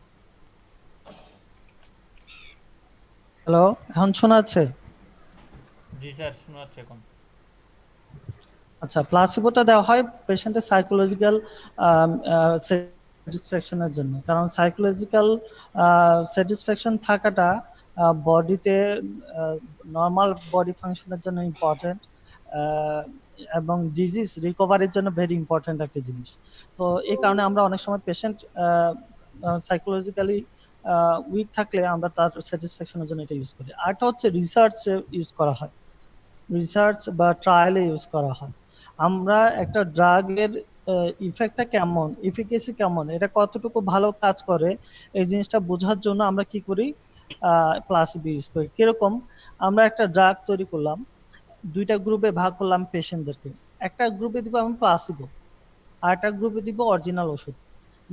S1: হ্যালো, এখন শোনা যাচ্ছে?
S2: জি স্যার, শোনা যাচ্ছে এখন।
S1: আচ্ছা, প্লাসিবোটা দেওয়া হয় পেশেন্টের সাইকোলজিক্যাল স্যাটিসফ্যাকশনের জন্য, কারণ সাইকোলজিক্যাল স্যাটিসফ্যাকশন থাকাটা বডিতে নর্মাল বডি ফাংশনের জন্য ইম্পর্টেন্ট, এবং ডিজিজ রিকভারির জন্য ভেরি ইম্পর্টেন্ট একটা জিনিস। তো এই কারণে আমরা অনেক সময় পেশেন্ট সাইকোলজিক্যালি উইক থাকলে আমরা তার স্যাটিসফ্যাকশনের জন্য এটা ইউজ করি। আরেকটা হচ্ছে রিসার্চে ইউজ করা হয়, রিসার্চ বা ট্রায়ালে ইউজ করা হয়। আমরা একটা ড্রাগের ইফেক্টটা কেমন, এফিকেসি কেমন, এটা কতটুকু ভালো কাজ করে, এই জিনিসটা বোঝার জন্য আমরা কি করি, প্লাসিবো ইউজ করি। কিরকম? আমরা একটা ড্রাগ তৈরি করলাম, দুইটা গ্রুপে ভাগ করলাম পেশেন্টদেরকে। একটা গ্রুপে দিব আমি প্লাসিবো, আর একটা গ্রুপে দিব অরিজিনাল ওষুধ।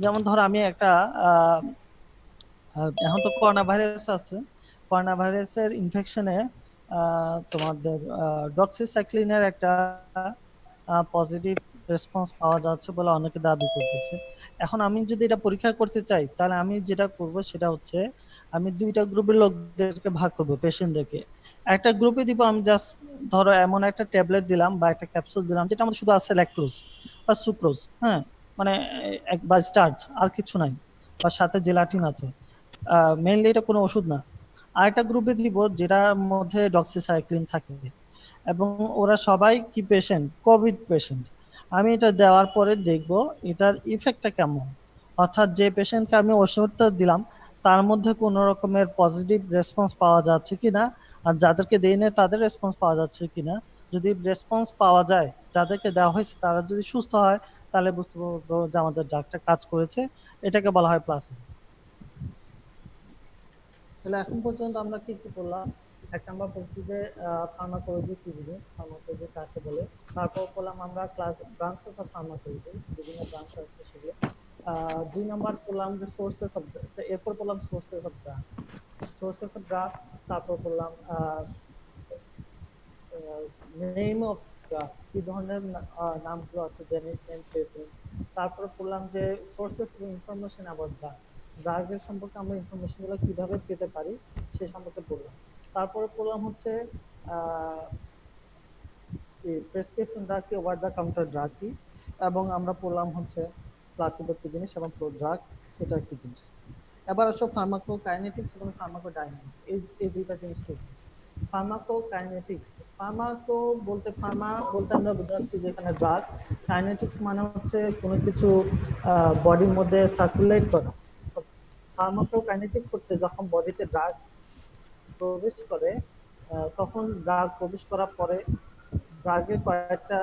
S1: যেমন ধরো আমি একটা আহ, এখন তো করোনা ভাইরাস আছে, করোনা ভাইরাসের ইনফেকশনে তোমাদের ডক্সিসাইক্লিনের একটা পজিটিভ রেসপন্স পাওয়া যাচ্ছে বলে অনেকে দাবি করতেছে। এখন আমি যদি এটা পরীক্ষা করতে চাই, তাহলে আমি যেটা করব সেটা হচ্ছে আমি দুইটা গ্রুপের লোকদেরকে ভাগ করব, পেশেন্টদেরকে। একটা গ্রুপে দিব আমি জাস্ট ধরো এমন একটা ট্যাবলেট দিলাম বা একটা ক্যাপসুল দিলাম যেটা আমাদের শুধু আছে ল্যাকটোজ বা সুক্রোজ, হ্যাঁ, মানে বা স্টার্চ, আর কিছু নাই, বা সাথে জেলাটিন আছে। মেইনলি এটা কোনো ওষুধ না। আরেকটা গ্রুপে দিব যেটার মধ্যে ডক্সিসাইক্লিন থাকে, এবং ওরা সবাই কি পেশেন্ট, কোভিড পেশেন্ট। আমি এটা দেওয়ার পরে দেখব এটার ইফেক্টটা কেমন, অর্থাৎ যে পেশেন্টকে আমি ওষুধটা দিলাম তার মধ্যে কোনো রকমের পজিটিভ রেসপন্স পাওয়া যাচ্ছে কিনা, আর যাদেরকে দেই না তাদের রেসপন্স পাওয়া যাচ্ছে কিনা। যদি রেসপন্স পাওয়া যায়, যাদেরকে দেওয়া হয়েছে তারা যদি সুস্থ হয়, তাহলে বুঝতে পারবো যে আমাদের ড্রাগটা কাজ করেছে। এটাকে বলা হয় প্লাসিবো। তাহলে এখন পর্যন্ত আমরা কি কি করলাম? এক নাম্বার বলছি যে ফার্মাকোলজি কি জিনিস, ফার্মাকোলজি কাকে বলে। তারপর করলাম আমরা ক্লাস ব্রাঞ্চেস অফ ফার্মাকোলজি, বিভিন্ন ব্রাঞ্চ আছে সেগুলো। দুই নাম্বার করলাম যে সোর্সেস অফ, এরপর করলাম sources of drug, sources of drug. তারপর করলাম নেম অফ ড্রাগ, কি ধরনের নামগুলো আছে, জেনেরিক নেম, ট্রেড নেম। তারপরে বললাম যে sources of information about drug, ড্রাগের সম্পর্কে আমরা ইনফরমেশনগুলো কিভাবে পেতে পারি সে সম্পর্কে বললাম। তারপরে বললাম হচ্ছে প্রেসক্রিপশন ড্রাগ কি, ওভার দ্য কাউন্টার ড্রাগ কি, এবং আমরা বললাম হচ্ছে প্লাসিবো কি জিনিস এবং প্রো ড্রাগ এটা কি জিনিস। এবার আসো ফার্মাকোকাইনেটিক্স এবং ফার্মাকোডাইনামিক্স, এই দুইটা জিনিস কি। ফার্মাকোকাইনেটিক্স, ফার্মাকো বলতে, ফার্মা বলতে আমরা বোঝাচ্ছি যে এখানে ড্রাগ, কাইনেটিক্স মানে হচ্ছে কোনো কিছু বডির মধ্যে সার্কুলেট করা। ফার্মাকোকাইনেটিক্স হচ্ছে যখন বডিতে ড্রাগ প্রবেশ করে, তখন ড্রাগ প্রবেশ করার পরে ড্রাগের কয়েকটা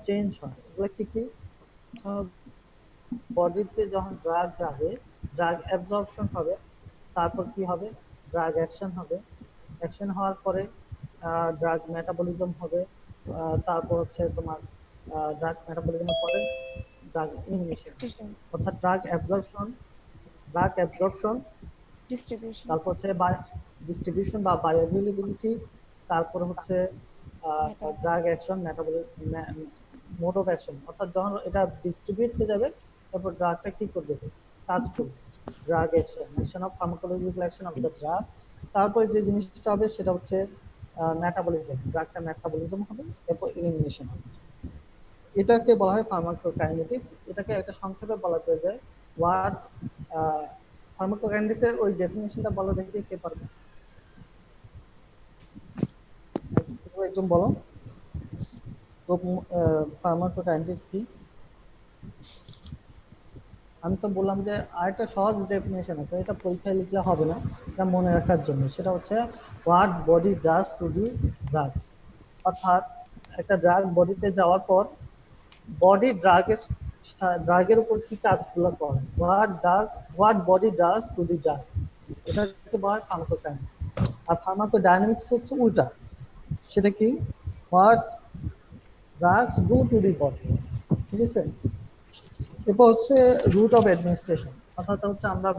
S1: চেঞ্জ হয়। এগুলো কি কি? বডিতে যখন ড্রাগ যাবে, ড্রাগ অ্যাবজর্পশন হবে, তারপর কি হবে, ড্রাগ অ্যাকশন হবে, অ্যাকশন হওয়ার পরে ড্রাগ মেটাবলিজম হবে, তারপর হচ্ছে তোমার ড্রাগ মেটাবলিজমের পরে ড্রাগ ইলিমিনেশন, অর্থাৎ ড্রাগ অ্যাবজর্পশন,
S8: distribution,
S1: তারপর হচ্ছে ডিস্ট্রিবিউশন বা বায়োঅ্যাভেলেবিলিটি, তারপর হচ্ছে drug action, mode of action, অর্থাৎ যখন এটা ডিস্ট্রিবিউট হয়ে যাবে তারপর ড্রাগটা কি করবে, কাজ করবে, drug action of pharmacological action of the drug. তারপরে যে জিনিসটা হবে সেটা হচ্ছে মেটাবলিজম, ড্রাগটা মেটাবলিজম হবে, এরপর এলিমিনেশন হবে। এটাকে বলা হয় ফার্মাকোকাইনেটিক্স। এটাকে একটা সংক্ষেপে বলা যায় ওয়ার্ড ফার্মাকোকাইনেটিক্সের ওই ডেফিনিশনটা বলো দেখি, কে পারবে? একজন বলো তো, ফার্মাকোকাইনেটিক্স কি? আমি তো বললাম যে আরেকটা সহজ ডেফিনেশন আছে, এটা পরীক্ষায় লিখলে হবে না, এটা মনে রাখার জন্য। সেটা হচ্ছে what body does to the drug, অর্থাৎ একটা ড্রাগ বডিতে যাওয়ার পর বডি ড্রাগের উপর কি কাজগুলো করে, what body does to the drug, এটাকে বলা হয় ফার্মাকোকাইনেটিক্স। আর ফার্মাকোডাইনামিক্স হচ্ছে উল্টা, সেটা কি, what drugs do to the body, ঠিক আছে। এরপর হচ্ছে রুট অফ অ্যাডমিনিস্ট্রেশন, অর্থাৎ হচ্ছে আমরা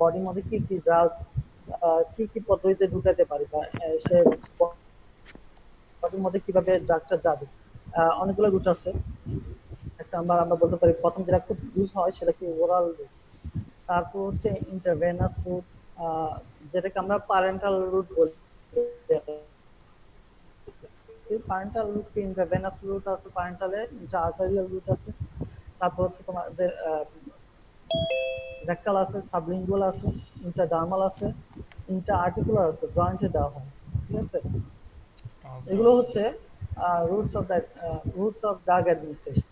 S1: বডির মধ্যে কি কি ড্রাগ কি কি পদ্ধতিতে ঢুকাতে পারি, বা সে বডির মধ্যে কিভাবে ড্রাগটা যাবে। অনেকগুলো রুট আছে। একটা আমরা বলতে পারি প্রথম যেটা খুব ইউজ হয় সেটা কি ওরাল রুট। তারপর হচ্ছে ইন্টারভেনাস রুট, যেটাকে আমরা প্যারেন্টাল রুট বলি। প্যারেন্টাল রুট কি, ইন্টারভেনাস রুট আছে প্যারেন্টালে, ইন্টারআর্টেরিয়াল রুট আছে, তারপর হচ্ছে তোমাদের রেক্টাল আছে, সাবলিঙ্গুয়াল আছে, ইন্টারডার্মাল আছে, ইন্টারআর্টিকুলার আছে, জয়েন্টে দেওয়া হয়, ঠিক আছে। এগুলো হচ্ছে routes of drug administration.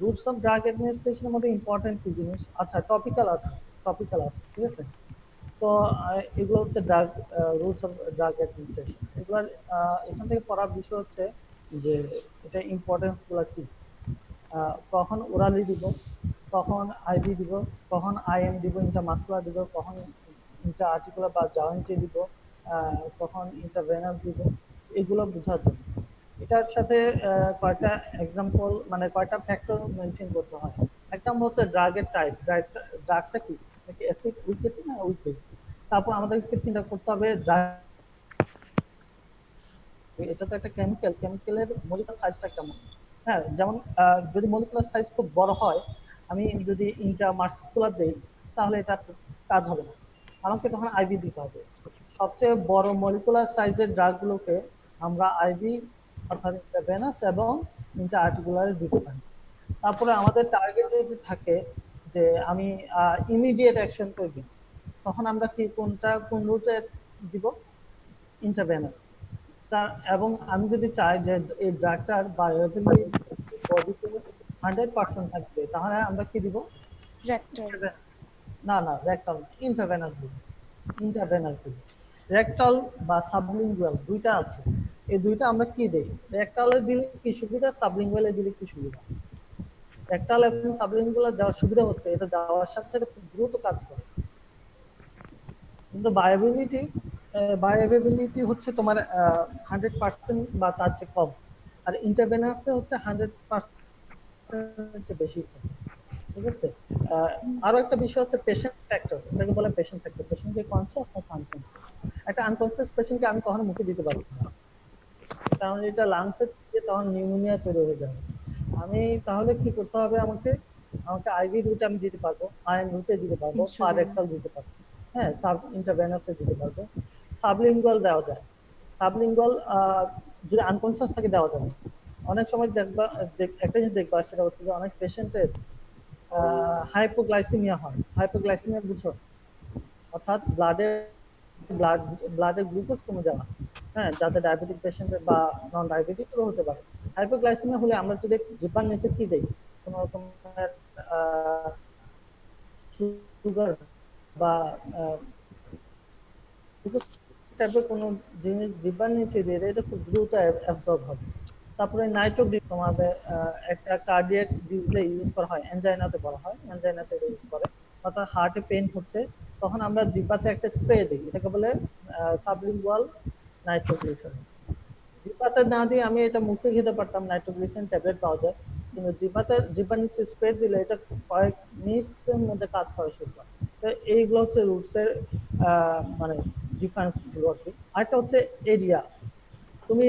S1: Routes of drug অ্যাডমিনিস্ট্রেশনের মধ্যে ইম্পর্টেন্ট কি জিনিস, আচ্ছা টপিক্যাল আছে, ঠিক আছে। তো এগুলো হচ্ছে রুটস অফ ড্রাগ অ্যাডমিনিস্ট্রেশন। এগুলো এখান থেকে পড়ার বিষয় হচ্ছে যে এটা ইম্পর্টেন্স গুলো কি, কখন ওরালি দিব, কখন আইভি দিব, কখন আইএম দিব, ইন্টারমাসকুলার দিব, কখন ইন্টার আর্টিকুলার বা জয়েন্টে দিব, কখন ইন্টারভেনাস দিব, এগুলো বোঝার জন্য। এটার সাথে কয়টা এক্সাম্পল মানে কয়টা ফ্যাক্টর মেনটেন করতে হয়। এক নম্বর হচ্ছে ড্রাগের টাইপ, ড্রাগটা কি, অ্যাসিড, উইক অ্যাসিড না উইক বেস। তারপর আমাদেরকে চিন্তা করতে হবে এটা তো একটা কেমিক্যাল, কেমিক্যালের মলিকুলার সাইজটা কেমন। হ্যাঁ, যেমন যদি মলিকুলার সাইজ খুব বড় হয়, আমি যদি ইন্ট্রামাসকুলার দেই তাহলে এটা কাজ হবে না, আমাকে তখন আইভি দিতে হবে। সবচেয়ে বড় মলিকুলার সাইজের ড্রাগগুলোকে আমরা আইভি অর্থাৎ ইন্ট্রাভেনাস এবং ইন্ট্রাআর্টিকুলারে দিতে পারি। তারপরে আমাদের টার্গেট যদি থাকে যে আমি ইমিডিয়েট অ্যাকশন করব, তখন আমরা কি কোন রুটে দিব, ইন্ট্রাভেনাস। এবং আমি যদি চাই যে এই ড্রাগটার বায়োঅ্যাভেইলেবিলিটি বডিতে 100% থাকবে, তাহলে আমরা কি দিব,
S8: rectal,
S1: না না রেকটাল, ইন্টারভেনাস দিব, ইন্টারভেনাস দিব। রেকটাল বা সাবলিঙ্গুয়াল দুইটা আছে, এই দুইটা আমরা কি দেই, রেকটালে দিলে কি সুবিধা, সাবলিঙ্গুয়ালে দিলে কি সুবিধা। রেকটাল এবং সাবলিঙ্গুয়ালে দেওয়ার সুবিধা হচ্ছে এটা দেওয়ার সাথে সাথে খুব দ্রুত কাজ করে, কিন্তু বায়োঅ্যাভেইলেবিলিটি হচ্ছে তোমার 100% বা তার চেয়ে কম, আর ইন্টারভেনাসে হচ্ছে 100% চেয়ে বেশি কম। ঠিক আছে। আরো একটা বিষয় হচ্ছে পেশেন্ট ফ্যাক্টর, এটাকে বলে পেশেন্ট ফ্যাক্টর। পেশেন্ট কি কনসিয়াস না আনকনসিয়াস। একটা আনকনসিয়াস পেশেন্টকে আমি কখনো মুখে দিতে পারবো না, কারণ এটা লাংসে তখন নিউমোনিয়া তৈরি হয়ে যাবে। আমি তাহলে কি করতে হবে, আমাকে আইভি রুটে আমি দিতে পারবো, আয়ন রুটে দিতে পারবো, পা রেকটাল দিতে পারবো, হ্যাঁ, সাব ইন্টারভেনাসে দিতে পারবো। সাবলিঙ্গুয়াল দেওয়া যায়, সাবলিঙ্গুয়াল যদি আনকনসিয়াস থাকে দেওয়া যাবে। অনেক সময় দেখবা, একটা জিনিস দেখবা, সেটা হচ্ছে যে অনেক পেশেন্টের হাইপোগ্লাইসেমিয়া হয়। হাইপোগ্লাইসেমিয়া বুঝো, অর্থাৎ ব্লাডের গ্লুকোজ কমে যাওয়া। হ্যাঁ, যাদের ডায়াবেটিক পেশেন্টের বা নন ডায়াবেটিকও হতে পারে। হাইপোগ্লাইসেমিয়া হলে আমরা যদি জিহ্বার নিচে কি দেই, কোনো রকমের সুগার বা টাইপের কোনো জিনিস জিহ্বার নিচে দিয়ে দেয়, এটা খুব দ্রুত অ্যাবজর্ব হবে। তারপরে নাইট্রোগ্লিক তোমাদের একটা কার্ডিয়াক ডিজিজে ইউজ করা হয়, অ্যানজাইনাতে বলা হয়, অ্যানজাইনাতে ইউজ করে, অর্থাৎ হার্টে পেইন হচ্ছে, তখন আমরা জিহ্বাতে একটা স্প্রে দিই, এটাকে বলে সাবলিঙ্গুয়াল নাইট্রোগ্লিসারিন। জিহ্বাতে না দিয়ে আমি এটা মুখে খেতে পারতাম, নাইট্রোগ্লিসারিন ট্যাবলেট পাওয়া যায়, কিন্তু জিহ্বার নিচে স্প্রে দিলে এটা কয়েক মিনিটসের মধ্যে কাজ করা শুরু করে। তো এইগুলো হচ্ছে রুটসের মানে ডিফারেন্স গুলো আর কি। আরেকটা হচ্ছে এরিয়া, তুমি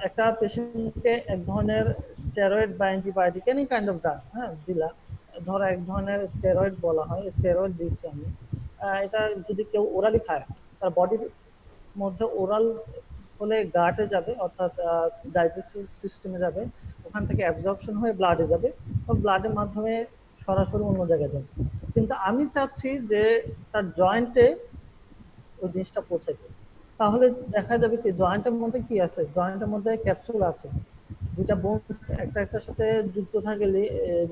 S1: একটা পেশেন্টকে এক ধরনের স্টেরয়েড বা antibiotic any kind of drug, হ্যাঁ, দিলা, ধরো এক ধরনের স্টেরয়েড বলা হয়, স্টেরয়েড দিচ্ছি আমি, এটা যদি কেউ ওরালি খায়, তার বডির মধ্যে ওরাল হলে গাটে যাবে, অর্থাৎ ডাইজেস্টিভ সিস্টেমে যাবে, ওখান থেকে অ্যাবজর্পশন হয়ে ব্লাডে যাবে, ব্লাডের মাধ্যমে সরাসরি অন্য জায়গায় যাবে। কিন্তু আমি চাচ্ছি যে তার জয়েন্টে ওই জিনিসটা পৌঁছাইতে, তাহলে দেখা যাবে কি জয়েন্টের মধ্যে কি আছে, জয়েন্টের মধ্যে ক্যাপসুল আছে, দুইটা বোনস একটা একটার সাথে যুক্ত থাকে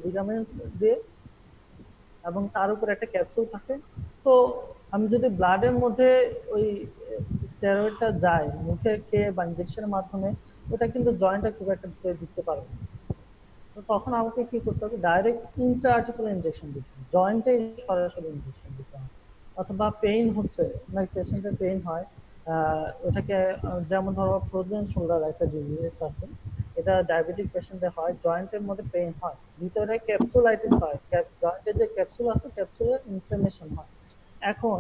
S1: লিগামেন্টস দিয়ে, এবং তার উপর একটা ক্যাপসুল থাকে। তো আমি যদি ব্লাডের মধ্যে ওই স্টেরয়েডটা যায় মুখে খেয়ে বা ইনজেকশনের মাধ্যমে, ওটা কিন্তু জয়েন্টে খুব একটা ঢুকতে পারবে না। তো তখন আমাকে কি করতে হবে, ডাইরেক্ট ইন্ট্রা-আর্টিকুলার ইনজেকশন দিতে হবে, জয়েন্টে সরাসরি ইনজেকশন দিতে হবে। অথবা পেইন হচ্ছে, অনেক পেশেন্টের পেইন হয়, ওটাকে যেমন ধরো ফ্রোজেন শোল্ডার একটা ডিজিজ আছে, এটা ডায়াবেটিক পেশেন্টদের হয়, জয়েন্টের মধ্যে পেইন হয়, ভিতরে ক্যাপসুলাইটিস হয়, জয়েন্টে যে ক্যাপসুল আছে ক্যাপসুলের ইনফ্লামেশন হয়। এখন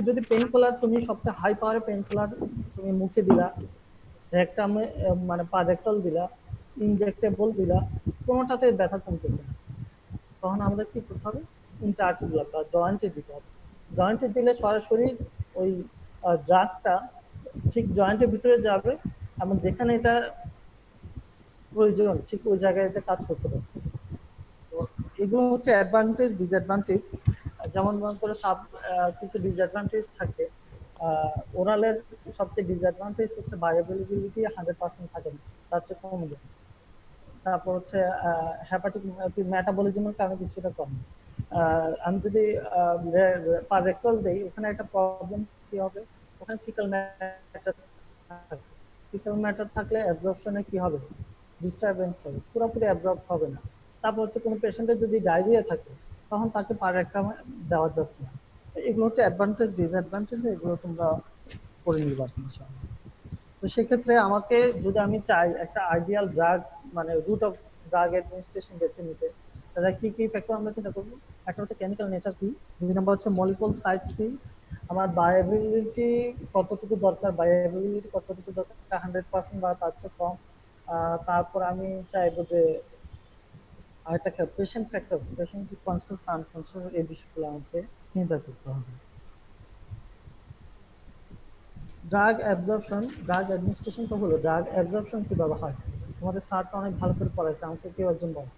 S1: যদি পেইন কিলার, তুমি সবচেয়ে হাই পাওয়ারের পেইন কিলার তুমি মুখে দিলা, রেকটামে মানে পা রেকটাল দিলা, ইনজেক্টেবল দিলা, কোনোটাতে ব্যথা কমতেছে না, তখন আমাদের কি করতে হবে, ইন্ট্রা-আর্টিকুলার বা জয়েন্টে দিতে হবে। জয়েন্টে দিলে সরাসরি ওই ড্রাগটা ঠিক জয়েন্টের ভিতরে যাবে, এবং যেখানে এটা প্রয়োজন ঠিক ওই জায়গায় এটা কাজ করতে পারবে। তো এগুলো হচ্ছে অ্যাডভান্টেজ ডিসঅ্যাডভান্টেজ। যেমন মনে করে কিছু ডিসঅ্যাডভান্টেজ থাকে, ওরালের সবচেয়ে ডিসঅ্যাডভান্টেজ হচ্ছে বায়োঅ্যাভেইলেবিলিটি 100% থাকে না, তার চেয়ে কমে যায়। তারপর হচ্ছে হেপাটিক মেটাবলিজমের কারণে কিছুটা কম। আমি যদি রেকটাল দেই, ওখানে একটা প্রবলেম কি হবে, ওখানে ফিকাল ম্যাটার থাকলে অ্যাবজর্পশনে কি হবে, ডিস্টারবেন্স হবে, পুরোপুরি অ্যাবজর্ব হবে না। তারপর হচ্ছে কোনো পেশেন্টের যদি ডায়রিয়া থাকে, তখন তাকে একটা দেওয়া যাচ্ছে না। এগুলো হচ্ছে অ্যাডভান্টেজ ডিসঅ্যাডভান্টেজ, এগুলো তোমরা করে নিবা ইনশাআল্লাহ। তো সেক্ষেত্রে আমাকে যদি আমি চাই একটা আইডিয়াল ড্রাগ মানে রুট অফ ড্রাগ অ্যাডমিনিস্ট্রেশন বেছে নিতে, তাহলে কি কি ফ্যাক্টর আমরা চিন্তা করবো? একটা হচ্ছে কেমিক্যাল নেচার কি, 2 নম্বর হচ্ছে মলিকুল সাইজ কি, আমার বায়োঅ্যাভেবিলিটি কতটুকু দরকার, বায়োঅ্যাভেবিলিটি কতটুকু দরকার, 100% বা তার চেয়ে কম। তারপর আমি চাইবো যে আরেকটা পেশেন্ট ফ্যাক্টর, পেশেন্ট কি কনসিয়াস না আনকনসিয়াস, এই বিষয়গুলো আমাকে চিন্তা করতে হবে। ড্রাগ অ্যাবজর্পশন, ড্রাগ অ্যাডমিনিস্ট্রেশন তো হলো, ড্রাগ অ্যাবজর্পশন কিভাবে হয়? তোমাদের স্যারটা অনেক ভালো করে পড়াইছে, আমাকে কেউ একজন বলো।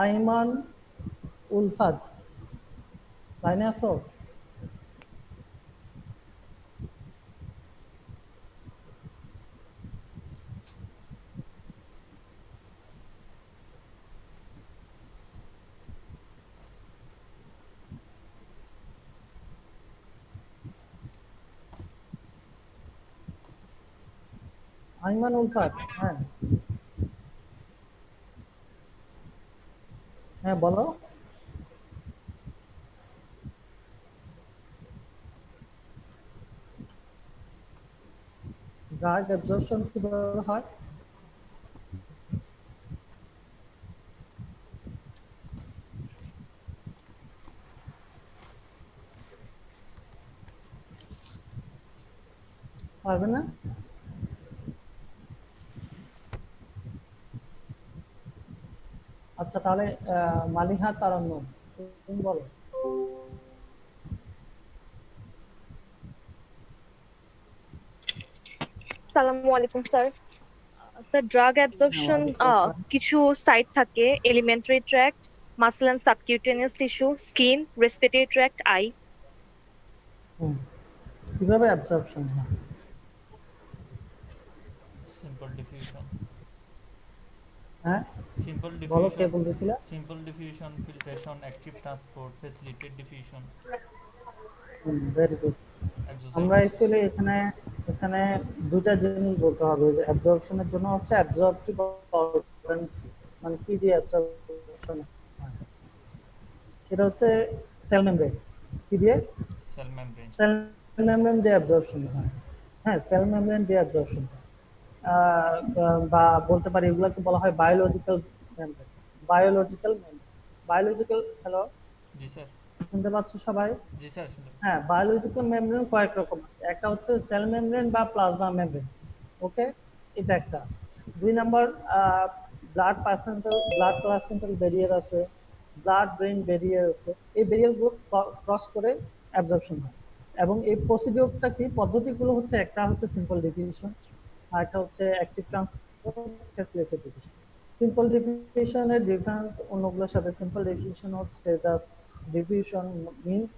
S1: আইমান উলফাদ, লাইনে আছো? আইমান উলফাদ, হ্যাঁ হ্যাঁ বলো। ড্রাগ অ্যাবজর্পশন কিভাবে হয়? পারবে না? আচ্ছা তাহলে মালিহা তারান্নুম, তুমি বলো।
S10: সালামু আলাইকুম স্যার। স্যার ড্রাগ
S1: হ্যাঁ,
S10: অ্যাবজর্পশন
S1: ওয়ালাইকুম আসসালাম।
S10: কিছু সাইট থাকে, elementary tract, muscle and subcutaneous tissue, skin, respiratory tract, eye.
S1: কিভাবে অ্যাবজর্পশন হয়?
S2: সিম্পল ডিফিউশন,
S1: হ্যাঁ
S2: সিম্পল
S1: বলো, কে
S2: ডিফিউশন,
S1: বলতেছিল?
S2: Simple diffusion, filtration, active transport, facilitated diffusion,
S1: very good. আমরা
S2: এক্সোসাইটোসিস।
S1: অ্যাকচুয়ালি এখানে এখানে দুটা জিনিস বলতে হবে। যে অ্যাবজর্পশনের জন্য হচ্ছে অ্যাবজর্পটিভ অর্গান, মানে কি দিয়ে অ্যাবজর্পশন হয়, সেটা হচ্ছে সেল মেমব্রেন। কি দিয়ে?
S2: Cell membrane.
S1: সেল মেমব্রেন দিয়ে অ্যাবজর্পশন হয়। হ্যাঁ, সেল মেমব্রেন দিয়ে অ্যাবজর্পশন হয়। বা বলতে পারি এগুলোকে বলা হয় biological membrane. Biological membrane, biological, hello
S2: ji sir.
S1: শুনতে পাচ্ছ সবাই?
S2: জি স্যার শুনতে পাচ্ছি।
S1: হ্যাঁ, বায়োলজিক্যাল মেমব্রেন কয়েক রকম আছে। একটা হচ্ছে সেল মেমব্রেন বা প্লাজমা মেমব্রেন। ওকে, এটা একটা। 2 নাম্বার ব্লাড প্লাসেন্টাল ব্যারিয়ার আছে, ব্লাড ব্রেন ব্যারিয়ার আছে। এই ব্যারিয়ারগুলো ক্রস করে অ্যাবজর্পশন হয়। এবং এই প্রসিডিওরটা কি, পদ্ধতিগুলো হচ্ছে, একটা হচ্ছে সিম্পল ডিফিউশন, আর একটা হচ্ছে active transport, facilitated diffusion. Simple ডিফিউশনের ডিফারেন্স অন্যগুলোর সাথে, সিম্পল ডিফিউশন হচ্ছে just diffusion means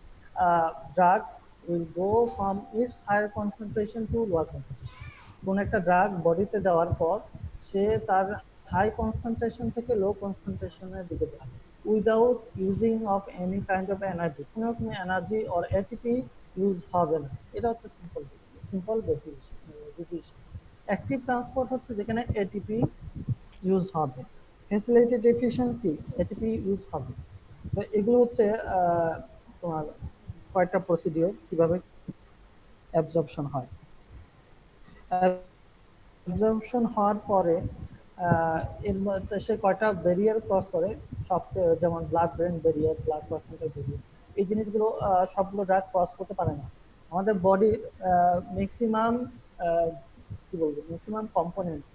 S1: drugs will go from its higher concentration to lower concentration. কোন একটা ড্রাগ বডিতে দেওয়ার পর সে তার হাই কনসেন্ট্রেশন থেকে লো কনসেন্ট্রেশনের দিকে যায় without using of any kind of energy. কোনো রকম এনার্জি অর এটিপি ইউজ হবে না। এটা হচ্ছে simple simple diffusion. Active transport হচ্ছে যেখানে এটিপি ইউজ হবে। ফ্যাসিলিটেড ডিফিউশন কি, এটিপি ইউজ হবে। তো এগুলো হচ্ছে তোমার কয়েকটা প্রসিডিওর কিভাবে অ্যাবজর্পশন হয়। অ্যাবজর্পশন হওয়ার পরে এর মধ্যে সে কয়টা ব্যারিয়ার ক্রস করে, সব যেমন blood brain barrier, blood placental barrier, এই জিনিসগুলো সবগুলো ড্রাগ ক্রস করতে পারে না। আমাদের বডির ম্যাক্সিমাম কি বলবো, ম্যাক্সিমাম কম্পোনেন্টস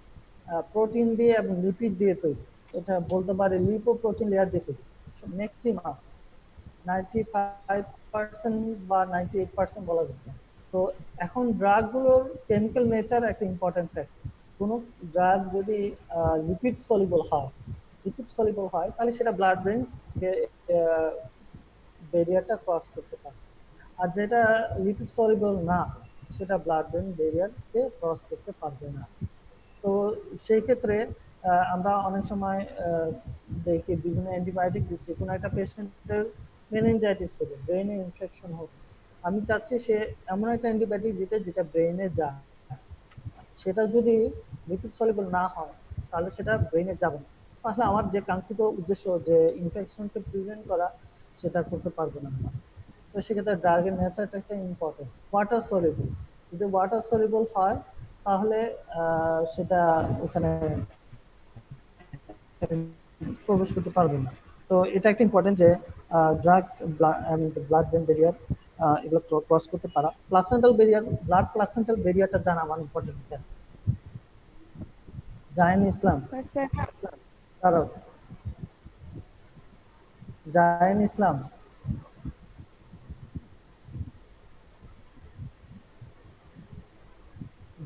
S1: প্রোটিন দিয়ে এবং লিপিড দিয়ে তৈরি। এটা বলতে পারে লিপোপ্রোটিন লেয়ার দিয়ে তৈরি। ম্যাক্সিমাম 95% বা 98% বলা যায়। তো এখন ড্রাগগুলোর কেমিক্যাল নেচার একটা ইম্পর্টেন্ট ফ্যাক্টর। কোনো ড্রাগ যদি লিপিড সলিবল হয়, তাহলে সেটা ব্লাড ব্রেন ব্যারিয়ারটা ক্রস করতে পারে। আর যেটা লিপিড সলিবল না, সেটা ব্লাড ব্রেন ব্যারিয়ারকে ক্রস করতে পারবে না। তো সেই ক্ষেত্রে আমরা অনেক সময় দেখি বিভিন্ন অ্যান্টিবায়োটিক দিচ্ছি, কোনো একটা পেশেন্টের মেনিনজাইটিস হবে, ব্রেনে ইনফেকশন হবে, আমি চাচ্ছি সে এমন একটা অ্যান্টিবায়োটিক দিতে যেটা ব্রেনে যায়। সেটা যদি লিপিড সলিবল না হয় তাহলে সেটা ব্রেনে যাবে না, তাহলে আমার যে কাঙ্ক্ষিত উদ্দেশ্য যে ইনফেকশনকে প্রিভেন্ট করা, সেটা করতে পারবো না আমরা। তো সেক্ষেত্রে ড্রাগের নেচারটা একটা ইম্পর্টেন্ট। ওয়াটার সলিবল, যদি ওয়াটার সলিবল হয় তাহলে সেটা ওখানে প্রবেশ করতে পারবে না। তো এটা একটা ইম্পর্টেন্ট যে ড্রাগস ব্লাড ব্রেন ব্যারিয়ার এগুলো ক্রস করতে পারা। প্লাসেন্টাল ব্যারিয়ার, ব্লাড প্লাসেন্টাল ব্যারিয়ারটা জানা আমার ইম্পর্টেন্ট। জাহিন ইসলাম,
S8: স্যার
S1: কারো জাহিন ইসলাম,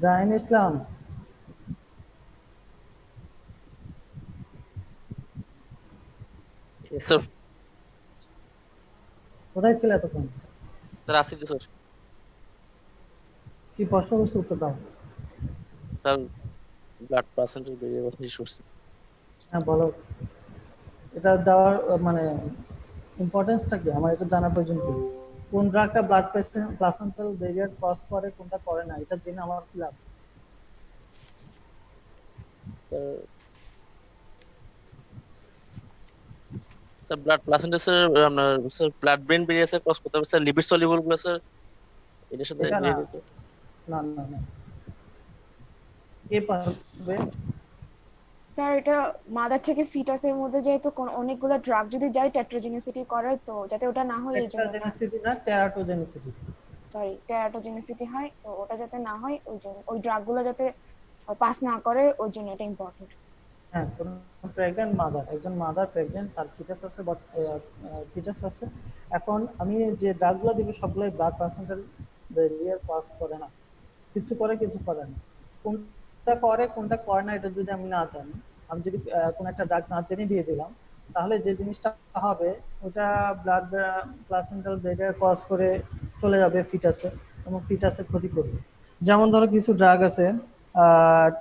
S1: জাহিন ইসলাম,
S11: স্যার
S1: কোথায় ছিল এতক্ষণ?
S11: স্যার আসি তো স্যার।
S1: কি প্রশ্ন করছে উত্তর দাও।
S11: স্যার ব্লাড পার্সেন্টেজ বেরিয়ে কথা শেষ করছি।
S1: হ্যাঁ বলো, এটা দেওয়ার মানে ইম্পর্টেন্সটা কি? আমার এটা জানার প্রয়োজন কি? কোন ড্রাগটা ব্লাড প্লাসেন্টাল ব্যারিয়ার ক্রস করে, কোনটা করে না, এটা জেনে আমার কি লাভ?
S11: স্যার ব্লাড প্লাসেন্টেজ স্যার আপনার স্যার ব্লাড ব্রেন বেরিয়ে স্যার ক্রস করতে হবে স্যার, লিপিড সলিউবল গুলো স্যার এটার সাথে
S1: এটা না,
S11: রিলেটেড।
S1: না না না, কে পারবে?
S8: স্যার এটা মাদার থেকে ফিটাসের মধ্যে যেহেতু অনেকগুলো ড্রাগ যদি যায় টেট্রোজেনিসিটি করে, তো যাতে ওটা না হয় এই জন্য।
S1: টেট্রোজেনিসিটি না, টেরাটোজেনিসিটি।
S8: সরি, টেরাটোজেনিসিটি হয়, তো ওটা যাতে না হয় ওই জন্য, ওই ড্রাগগুলো যাতে পাস না করে ওই জন্য এটা ইম্পর্টেন্ট।
S1: হ্যাঁ, কোন প্রেগন্যান্ট মাদার, একজন মাদার প্রেগন্যান্ট, তার ফিটাস আছে, বাট ফিটাস আছে। এখন আমি যে ড্রাগগুলো দিব সবগুলোই ব্লাড পার্সেন্টাল ব্যারিয়ার পাস করে না, কিছু করে কিছু করে না। কোনটা করে কোনটা করে না এটা যদি আমি না জানি, আমি যদি কোন একটা ড্রাগ না জেনে দিয়ে দিলাম, তাহলে যে জিনিসটা হবে ওটা ব্লাড প্লাসেন্টাল ব্যারিয়ার ক্রস করে চলে যাবে ফিটাসে এবং ফিটাসের ক্ষতি করবে। যেমন ধরো কিছু ড্রাগ আছে,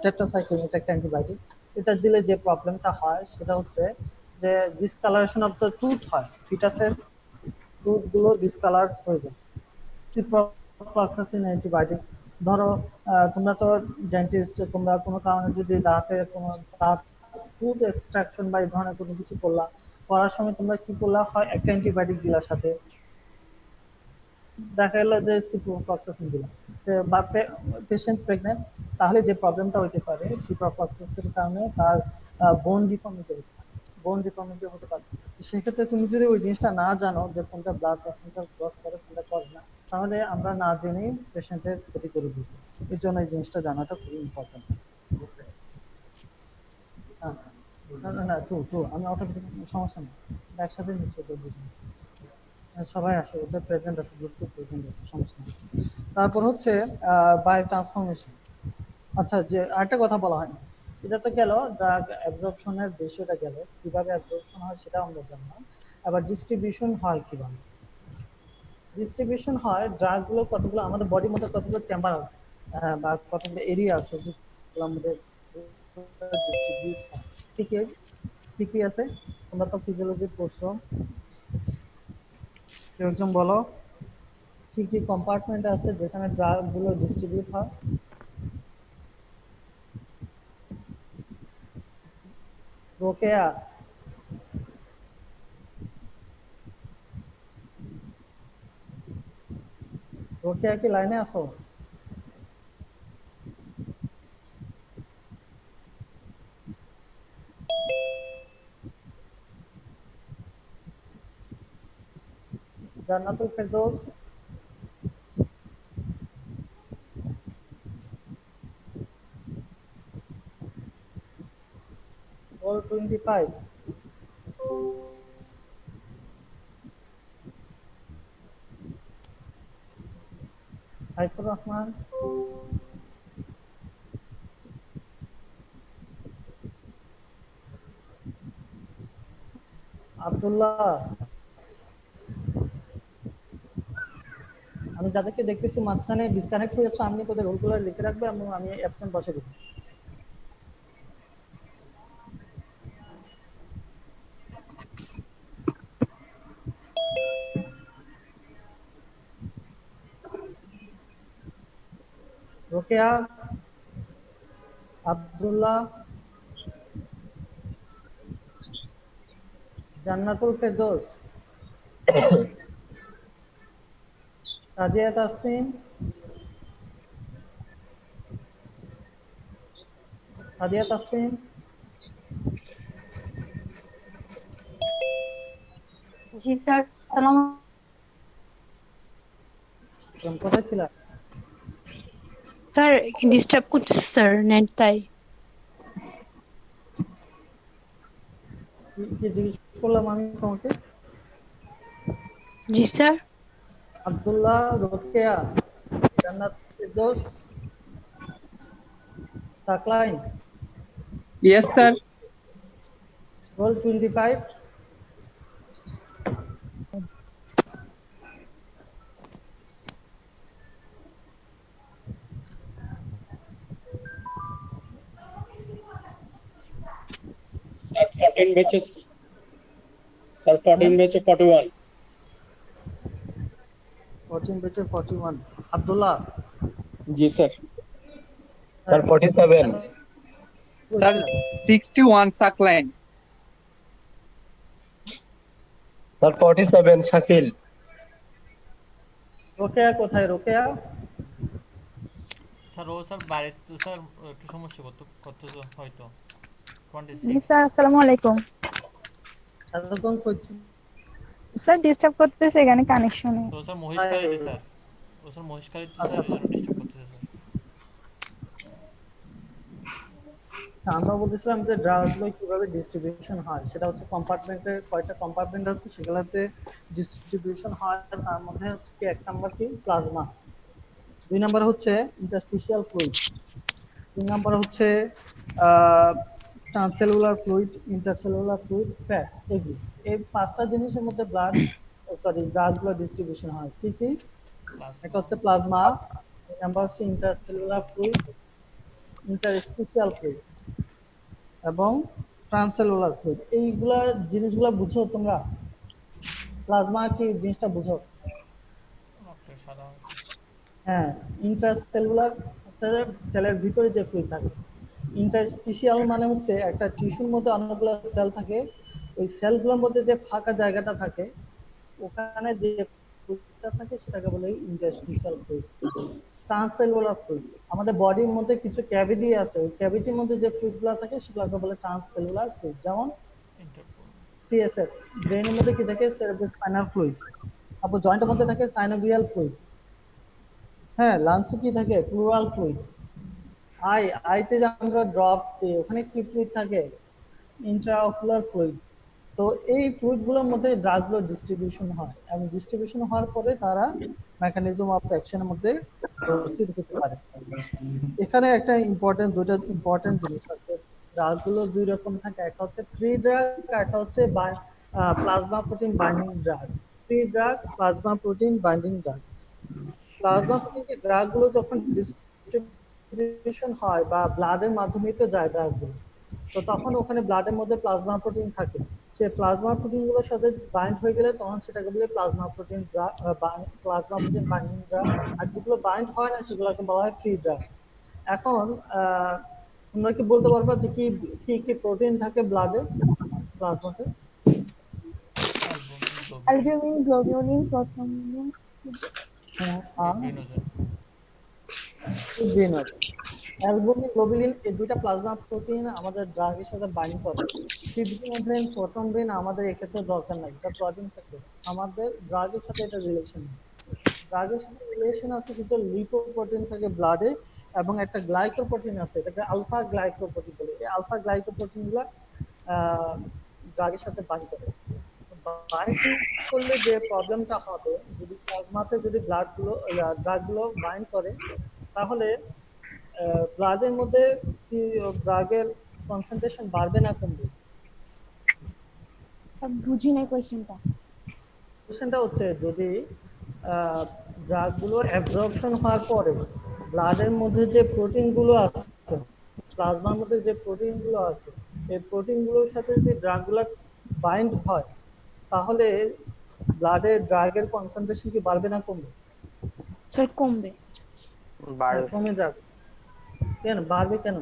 S1: টেট্রাসাইক্লিন, এটা একটা অ্যান্টিবায়োটিক। এটা দিলে যে প্রবলেমটা হয় সেটা হচ্ছে যে ডিসকালারেশন অফ দ্য টুথ হয়, ফিটাসের টুথ গুলো ডিসকালার হয়ে যায়। Ciprofloxacin antibiotic. ধরো তোমরা তো ডেন্টিস্ট, তোমরা কোনো কারণে যদি দাঁতে কোনো দাঁত টুথ এক্সট্রাকশন বা এই ধরনের কোনো কিছু করলা, করার সময় তোমরা কি করলা, হয় একটা অ্যান্টিবায়োটিক দিলার সাথে, দেখা গেলো যে সিপ্রোফ্লক্সাসিন দিলাম, বা পেশেন্ট প্রেগনেন্ট, তাহলে যে প্রবলেমটা হইতে পারে সিপ্রোফ্লক্সাসিনের কারণে তার বোন ডিফর্মিটি হতে পারে, বোন ডিফর্মিটি হতে পারে। সেক্ষেত্রে তুমি যদি ওই জিনিসটা না জানো যে কোনটা ব্লাড পার্সেন্টাল ক্রস করে কোনটা করে না, তাহলে আমরা না জেনেই পেশেন্টের ক্ষতি করে দিব। এই জন্য এই জিনিসটা জানাটা খুবই ইম্পর্টেন্ট। হ্যাঁ, না না না, আমি অটোমেটিক, সমস্যা নেই, একসাথে নিচ্ছে তো দুজন সবাই আসে, ওদের প্রেজেন্ট আছে, গ্রুপে প্রেজেন্ট আছে, সমস্যা নেই। তারপর হচ্ছে বায়ো ট্রান্সফরমেশন। আচ্ছা, যে আরেকটা কথা বলা হয় না, এটা তো গেল ড্রাগ অ্যাবজর্পশনের বিষয়টা গেল, কিভাবে অ্যাবজর্পশন হয় সেটা আমরা জানলাম। আবার ডিস্ট্রিবিউশন হয় কিভাবে? ডিস্ট্রিবিউশন হয়, ড্রাগগুলো কতগুলো আমাদের বডির মধ্যে কতগুলো চেম্বার আছে, বা কতগুলো এরিয়া আছে যেগুলো আমাদের ডিস্ট্রিবিউট হয়। ঠিক কি কি আছে? তোমরা তো ফিজিওলজি পড়ছো, কেউ একজন বলো কি কি কম্পার্টমেন্ট আছে যেখানে ড্রাগ গুলো ডিস্ট্রিবিউট হয়? রোকেয়া, রোকেয়া কি লাইনে আছো? জান্নাতুল ফেরদৌস, 425, সাইফুর রহমান, আব্দুল্লাহ। আমি যাদেরকে দেখতেছি মাঝখানে ডিসকানেক্ট হয়ে যাচ্ছে, আমি তোদের রোলগুলো লিখে রাখবে এবং আমি অ্যাবসেন্ট বসে দেবো। রোকেয়া, আব্দুল্লাহ, জান্নাতুল ফেরদৌস, সাদিয়া তাসনিম, সাদিয়া তাসনিম,
S6: জি স্যার, সালাম।
S1: কোথায় ছিল?
S6: স্যার ডিস্টার্ব করতেছে স্যার, নেট তাই।
S1: কি জিজ্ঞেস করলাম আমি তোমাকে?
S6: জি sir.
S1: Abdullah, Rokeya, Jannat Ferdous, Saklain,
S9: yes sir.
S1: Roll 25।
S12: Sir, 14 batches. Sir, 14 batch 41.
S1: 14 বেচে 41। আব্দুল্লাহ,
S12: जी sir.
S13: Sir, 47.
S9: Sir 61 Saqlain.
S13: Sir, 47. Shakil.
S1: Rokeya কোথায়? রোকেয়া
S2: স্যার ও স্যার বাড়িতে তো স্যার একটু সমস্যা করতেছে হয়তো।
S6: জি
S2: 26।
S6: স্যার, আসসালামু আলাইকুম।
S1: এতক্ষণ করছি।
S6: স্যার ডিস্টার্ব করতেছে এখানে কানেকশনে।
S2: তো স্যার মহেশখালীতে স্যার, ও স্যার মহেশখালীতে স্যার এই জন্য ডিস্টার্ব করতেছে স্যার।
S1: আমরা বলতেছিলাম যে ড্রাগগুলো কিভাবে ডিস্ট্রিবিউশন হয়, সেটা হচ্ছে কম্পার্টমেন্টের কয়টা কম্পার্টমেন্ট আছে সেগুলোতে ডিস্ট্রিবিউশন হয়। তার মধ্যে হচ্ছে কি, 1 নাম্বার কি প্লাজমা, 2 নাম্বার হচ্ছে ইন্টারস্টিশিয়াল ফ্লুইড, 3 নাম্বার হচ্ছে ট্রান্সসেলুলার ফ্লুইড, ইন্টারসেলুলার ফ্লুইড, ফ্যাট, এগুলো। এই 5টা জিনিসের মধ্যে ড্রাগগুলো ডিস্ট্রিবিউশন হয়। কি কি? একটা হচ্ছে প্লাজমা, 2 নাম্বার হচ্ছে ইন্টারসেলুলার ফ্লুইড, ইন্টারস্টিশিয়াল ফ্লুইড এবং ট্রান্সসেলুলার ফ্লুইড। এইগুলা জিনিসগুলা বুঝো তোমরা? প্লাজমা কি জিনিসটা বুঝো?
S2: রক্তের সাদা অংশ।
S1: হ্যাঁ, ইন্ট্রাসেলুলার হচ্ছে সেলের ভিতরে যে ফ্লুইড থাকে। ইন্টারস্টিশিয়াল মানে হচ্ছে একটা টিস্যুর মধ্যে অনেকগুলো সেল থাকে, ওই সেলগুলোর মধ্যে যে ফাঁকা জায়গাটা থাকে ওখানে যে ফ্লুইডটা থাকে সেটাকে বলে ইন্টারস্টিশিয়াল ফ্লুইড। ট্রান্সসেলুলার ফ্লুইড, আমাদের বডির মধ্যে কিছু ক্যাভিটি আছে, ওই ক্যাভিটির মধ্যে যে ফ্লুইডগুলো থাকে সেগুলোকে বলে ট্রান্সসেলুলার ফ্লুইড। যেমন সিএসএফ, ব্রেনের মধ্যে কি থাকে? Cerebrospinal fluid. তারপর জয়েন্টের মধ্যে থাকে সাইনোভিয়াল ফ্লুইড। হ্যাঁ, লাংসে কি থাকে? Plural fluid. আইতে যে আমরা ড্রপস দিই ওখানে কি ফ্লুইড থাকে? Intraocular fluid. তো এই ফ্লুইডগুলোর মধ্যে ড্রাগগুলো ডিস্ট্রিবিউশন হয় এবং ডিস্ট্রিবিউশন হওয়ার পরে তারা মেকানিজম অফ অ্যাকশনের মধ্যে প্রসিড হতে পারে। এখানে একটা দুটো ইম্পর্টেন্ট জিনিস আছে। ড্রাগগুলো 2 রকম থাকে, একটা হচ্ছে ফ্রি ড্রাগ, একটা হচ্ছে plasma protein binding drug. Free drug, plasma protein binding drug. Plasma protein ড্রাগগুলো যখন ডিস্ট্রিবিউশন হয় বা ব্লাডের মাধ্যমেই তো যায় ড্রাগগুলো, তো তখন ওখানে ব্লাডের মধ্যে প্লাজমা প্রোটিন থাকে। সেই প্লাজমা প্রোটিনগুলোর সাথে বাইন্ড হয়ে গেলে তখন সেটাকে বলে plasma protein drug, plasma protein binding drug. আর যেগুলো বাইন্ড হয় না সেগুলোকে বলা হয় ফ্রি ড্রাগ। এখন তোমরা কি বলতে পারবা যে কি কি কি প্রোটিন থাকে ব্লাডে, প্লাজমাতে?
S8: Albumin, globulin, protein.
S1: Albumin, globulin এই দুইটা প্লাজমা প্রোটিন আমাদের ড্রাগের সাথে বাইন্ড করে। ফিব্রিনোজেন, প্রোটনবিন আমাদের এক্ষেত্রে দরকার নাই, এটা প্রোটিন থাকে। আমাদের ড্রাগের সাথে এটা রিলেশন, ড্রাগের সাথে রিলেশন আছে কিছু লিপোপ্রোটিন থাকে ব্লাডে এবং একটা গ্লাইকোপ্রোটিন আছে, এটাকে আলফা গ্লাইকোপ্রোটিন বলে। এই আলফা গ্লাইকোপ্রোটিনগুলো ড্রাগের সাথে বাইন্ড করে। বাইন্ড করলে যে প্রবলেমটা হবে, যদি প্লাজমাতে যদি ড্রাগগুলো বাইন্ড করে তাহলে ব্লাডের মধ্যে কি ড্রাগের কনসেন্ট্রেশন বাড়বে না কমবে?
S8: বুঝি নাই কোশ্চেনটা।
S1: কোশ্চেনটা হচ্ছে যদি ড্রাগগুলো অ্যাবজর্পশন হওয়ার পরে ব্লাডের মধ্যে যে প্রোটিনগুলো আছে, প্লাজমার মধ্যে যে প্রোটিনগুলো আছে, এই প্রোটিনগুলোর সাথে যদি ড্রাগগুলো বাইন্ড হয় তাহলে ব্লাডে ড্রাগের কনসেন্ট্রেশন কি বাড়বে না কমবে?
S8: স্যার কমবে।
S1: কমে যাবে। কেন বাড়বে? কেন?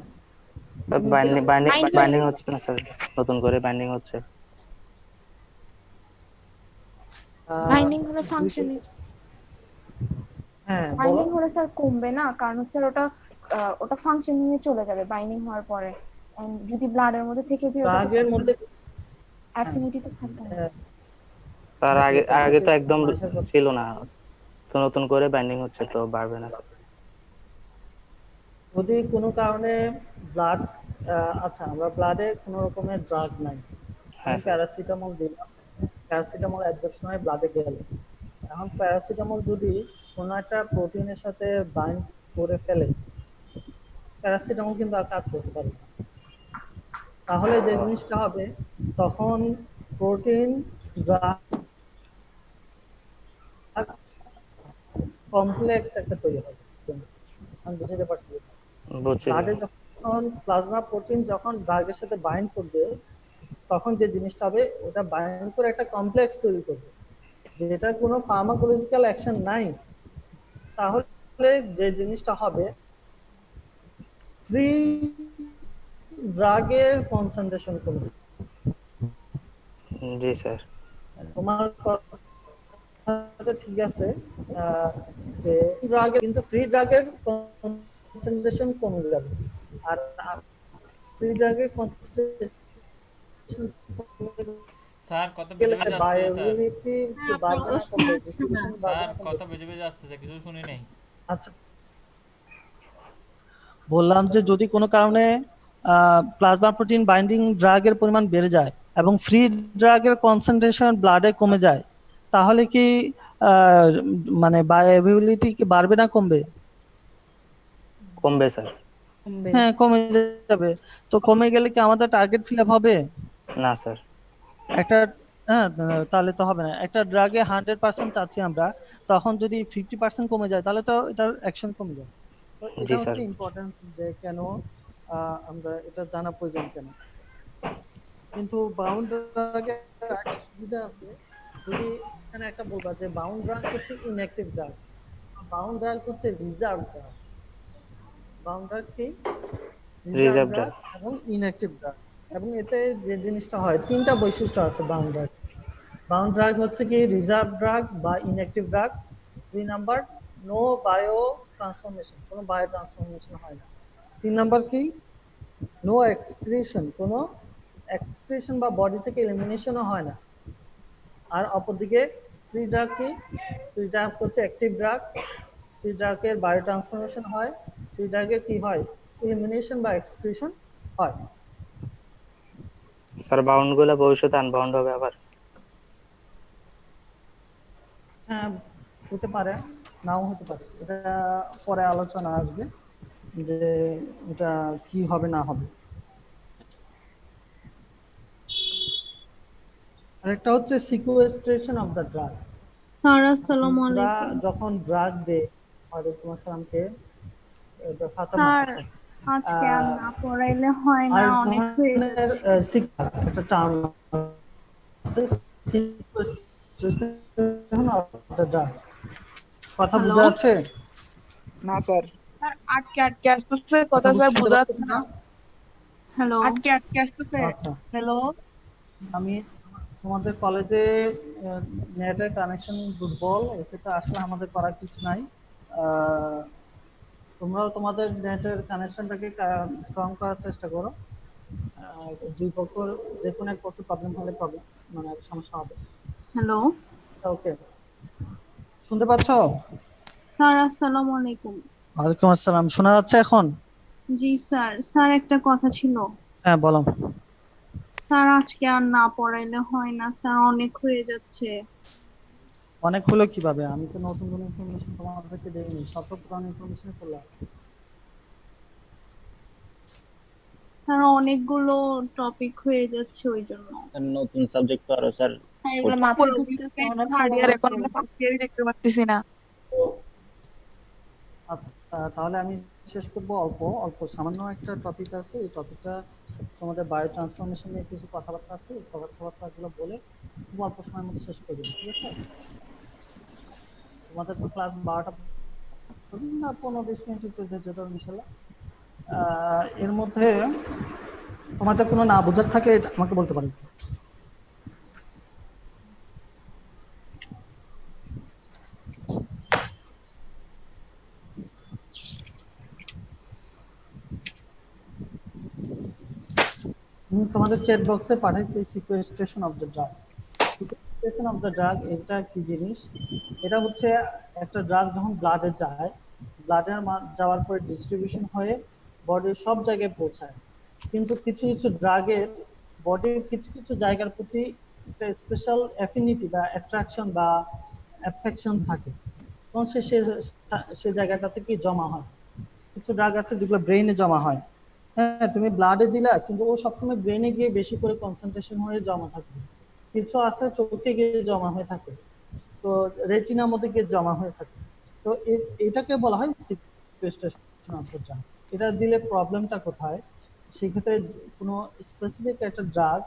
S5: বাইন্ডিং হচ্ছে না স্যার, নতুন করে বাইন্ডিং হচ্ছে।
S8: বাইন্ডিং হলে ফাংশন,
S1: হ্যাঁ
S8: বাইন্ডিং হলে স্যার কমবে না, কারণ স্যার ওটা ফাংশনিং এ চলে যাবে বাইন্ডিং হওয়ার পরে। যদি ব্লাডের মধ্যে থেকে যে
S1: ড্রাগের মধ্যে
S8: অ্যাফিনিটি তো থাকবে না।
S5: তার আগে
S1: নিউক্লিয়াসের
S5: আগে
S1: নিচে
S5: তো একদম
S1: মানুষের কথা।
S5: ছিল না, তো নতুন করে বাইন্ডিং হচ্ছে, তো বাড়বে না স্যার।
S1: যদি কোনো কারণে ব্লাড, আচ্ছা আমরা ব্লাডে কোনো রকমের ড্রাগ নাই,
S5: হ্যাঁ
S1: আমি
S5: স্যার।
S1: প্যারাসিটামল দিলাম, প্যারাসিটামল অ্যাবজর্পশন হয়ে ব্লাডে গেল। এখন প্যারাসিটামল যদি কোনো একটা প্রোটিনের সাথে বাইন্ড করে ফেলে, প্যারাসিটামল কিন্তু আর কাজ করতে পারবে না। তাহলে যে জিনিসটা হবে, তখন প্রোটিন ড্রাগ কমপ্লেক্স একটা তৈরি হবে। আমি বুঝতে পারছি।
S5: বুঝছি
S1: ব্লাডে
S5: স্যার।
S1: যখন প্লাজমা প্রোটিন যখন ড্রাগের সাথে বাইন্ড করবে, তখন যে জিনিসটা হবে ওটা বাইন্ড করে একটা কমপ্লেক্স তৈরি করবে, যেটা কোনো ফার্মাকোলজিক্যাল অ্যাকশন নাই। তাহলে যে জিনিসটা হবে, ফ্রি ড্রাগের কনসেন্ট্রেশন কমবে।
S5: জি স্যার।
S1: তোমার কথাটা ঠিক আছে, যে ড্রাগের কিন্তু ফ্রি ড্রাগের কনসেন্ট্রেশন কমে যাবে, আর ফ্রি ড্রাগের কনসেন্ট্রেশন
S2: স্যার কত বেজে বেজে আসছে স্যার?
S1: বায়োঅ্যাভেলেবিলিটি কি বাড়বে না কমবে, ডিস্ট্রিবিউশন বাড়বে
S2: স্যার
S1: না কমবে?
S2: কত বেজে বেজে আসছে কিছু শুনি নাই।
S1: আচ্ছা, বললাম যে যদি কোনো কারণে প্লাজমা প্রোটিন বাইন্ডিং ড্রাগের পরিমাণ বেড়ে যায় এবং ফ্রি ড্রাগের কনসেন্ট্রেশন ব্লাডে কমে যায়, তাহলে কি মানে বায়োঅ্যাভেলেবিলিটি কি বাড়বে না কমবে?
S5: কমবে স্যার।
S1: হ্যাঁ, কমে যাবে। তো কমে গেলে কি আমাদের টার্গেট ফিল আপ হবে?
S5: না স্যার।
S1: একটা হ্যাঁ, তাহলে তো হবে না। একটা ড্রাগে 100% চাচ্ছি আমরা, তখন যদি 50% কমে যায় তাহলে তো এটার অ্যাকশন কমে যায়। তো এটা
S5: জি স্যার।
S1: হচ্ছে ইম্পর্টেন্স, যে কেন আমরা এটা জানা প্রয়োজন কেন। কিন্তু বাউন্ড ড্রাগের একটা সুবিধা আছে, যদি এখানে একটা বলবা যে বাউন্ড ড্রাগ হচ্ছে ইনঅ্যাক্টিভ ড্রাগ, বাউন্ড ড্রাগ হচ্ছে রিজার্ভ ড্রাগ। বাউন্ড ড্রাগ কি? Reserve
S5: reserve
S1: drug
S5: drug.
S1: এবং ইনঅ্যাক্টিভ ড্রাগ। এবং এতে যে জিনিসটা হয়, তিনটা বৈশিষ্ট্য আছে বাউন্ড ড্রাগ। বাউন্ড ড্রাগ হচ্ছে কি রিজার্ভ ড্রাগ বা inactive drug. 2 number, no biotransformation, কোনো বায়ো ট্রান্সফরমেশন হয় না। 3 নাম্বার কি? নো এক্সক্রিশন, কোনো এক্সক্রিশন বা বডি থেকে এলিমিনেশনও হয় না। আর অপরদিকে ফ্রি ড্রাগ কি? ফ্রি ড্রাগ হচ্ছে অ্যাক্টিভ ড্রাগ। ফ্রি ড্রাগের বায়ো ট্রান্সফরমেশন হয়, ফ্রি ড্রাগের কি হয়? এলিমিনেশন বা এক্সক্রিশন হয়।
S5: স্যার বাউন্ড গুলো ভবিষ্যতে আনবাউন্ড হবে আবার?
S1: হ্যাঁ, হতে পারে, নাও হতে পারে। এটা পরে আলোচনা আসবে যে এটা কি হবে না হবে। আরেকটা হচ্ছে সিকুয়েস্ট্রেশন অফ দ্য ড্রাগ।
S6: স্যার আসসালামু
S1: আমরা
S6: আলাইকুম।
S1: যখন ড্রাগ দেই, ওয়ালাইকুম আসসালামকে, এটা ফাতেমা।
S6: স্যার
S1: আচ্ছা,
S6: আজকে আর না পড়াইলে হয় না,
S1: আরেক
S6: অনেক হয়ে
S1: ধরনের
S6: যাচ্ছে।
S1: একটা টার্ম আছে, সিকুয়েস্ট্রেশন অফ দ্য ড্রাগ। কথা
S6: হ্যালো
S1: বোঝা যাচ্ছে?
S14: না স্যার,
S6: স্যার আটকে আটকে আসতেছে
S1: কথা
S6: কথা, স্যার
S1: বুঝতে
S6: বোঝা
S1: পারছেন
S6: যাচ্ছে
S1: না?
S6: না। হ্যালো আটকে আটকে আসতেছে।
S1: আচ্ছা,
S6: হ্যালো
S1: আমি তোমাদের কলেজে নেটের কানেকশন দুর্বল, এক্ষেত্রে আসলে আমাদের করার কিছু নাই। তোমরাও তোমাদের নেটের কানেকশনটাকে স্ট্রং করার চেষ্টা করো। দুই পক্ষ যে কোনো এক পক্ষে প্রবলেম হলে প্রবলেম মানে সমস্যা হবে।
S6: হ্যালো
S1: ওকে, শুনতে পাচ্ছ?
S6: স্যার আসসালামু আলাইকুম।
S1: ওয়ালাইকুম আসসালাম, শোনা যাচ্ছে এখন?
S6: জি স্যার, স্যার একটা কথা ছিল।
S1: হ্যাঁ, বলো।
S6: স্যার আজকে আর না পড়াইলে হয় না, স্যার অনেক হয়ে যাচ্ছে।
S1: অনেক হলো কিভাবে? আমি তো নতুন কোনো ইনফরমেশন তোমাদেরকে দেইনি, সব তো পুরানো ইনফরমেশন করলাম।
S6: স্যার অনেকগুলো টপিক হয়ে যাচ্ছে ওই জন্য।
S5: নতুন সাবজেক্ট তো আরো স্যার
S6: স্যার এগুলো মাথায় ঢুকতেছে না, থার্ড ইয়ার এখন আমরা ফার্স্ট ইয়ারই দেখতে পারতেছি না।
S1: আচ্ছা, তাহলে আমি শেষ করব। অল্প অল্প সামান্য একটা টপিক আছে, এই টপিকটা তোমাদের বায়ো ট্রান্সফরমেশন নিয়ে কিছু কথাবার্তা আছে, এই কথাবার্তাগুলো বলে খুব অল্প সময়ের মধ্যে শেষ করে দেবো, ঠিক আছে? তোমাদের তো ক্লাস 12টা না 15-20 মিনিটের তো ধৈর্য ধরো ইনশাল্লাহ। এর মধ্যে তোমাদের কোনো না বোঝার থাকলে আমাকে বলতে পারো। তোমাদের চ্যাট বক্সে পাঠাইছি sequestration of the drug. Sequestration of the drug এটা কি জিনিস? এটা হচ্ছে একটা ড্রাগ যখন ব্লাডে যায়, ব্লাডের যাওয়ার পরে ডিস্ট্রিবিউশন হয়ে বডির সব জায়গায় পৌঁছায়, কিন্তু কিছু কিছু ড্রাগের বডির কিছু কিছু জায়গার প্রতি একটা স্পেশাল অ্যাফিনিটি বা অ্যাট্রাকশন বা অ্যাফেকশন থাকে, তখন সে জায়গাটাতে কি জমা হয়। কিছু ড্রাগ আছে যেগুলো ব্রেইনে জমা হয়, হ্যাঁ তুমি ব্লাডে দিলা কিন্তু ও সবসময় ব্রেনে গিয়ে বেশি করে কনসেন্ট্রেশন হয়ে জমা থাকবে। কিছু আছে চোখে গিয়ে জমা হয়ে থাকে, তো রেটিনার মধ্যে গিয়ে জমা হয়ে থাকে। তো এটাকে বলা হয় সিকুয়েস্ট্রেশন অফ দ্য ড্রাগ। এটা দিলে প্রবলেমটা কোথায়? সেক্ষেত্রে কোনো স্পেসিফিক একটা ড্রাগ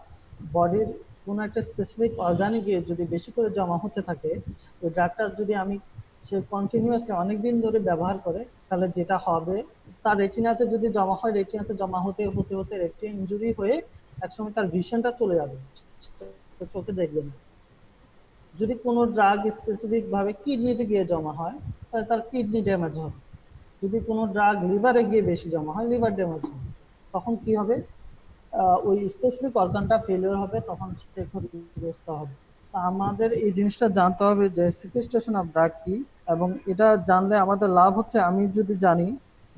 S1: বডির কোনো একটা স্পেসিফিক অর্গানে গিয়ে যদি বেশি করে জমা হতে থাকে, ওই ড্রাগটা যদি সে কন্টিনিউয়াসলি অনেকদিন ধরে ব্যবহার করে, তাহলে যেটা হবে তার রেটিনাতে যদি জমা হয়, রেটিনাতে জমা হতে হতে হতে রেটিনা ইনজুরি হয়ে একসময় তার ভিশনটা চলে যাবে, চোখে দেখবে না। যদি কোনো ড্রাগ স্পেসিফিক ভাবে কিডনিতে গিয়ে জমা হয়, তাহলে তার কিডনি ড্যামেজ হবে। যদি কোনো ড্রাগ লিভারে গিয়ে বেশি জমা হয়, লিভার ড্যামেজ হবে। তখন কি হবে? ওই স্পেসিফিক অর্গানটা ফেলিওর হবে, তখন সে ক্ষতিগ্রস্ত হবে। আমাদের এই জিনিসটা জানতে হবে যে সিকুয়েস্ট্রেশন অফ ড্রাগ কি, এবং এটা জানলে আমাদের লাভ হচ্ছে, আমি যদি জানি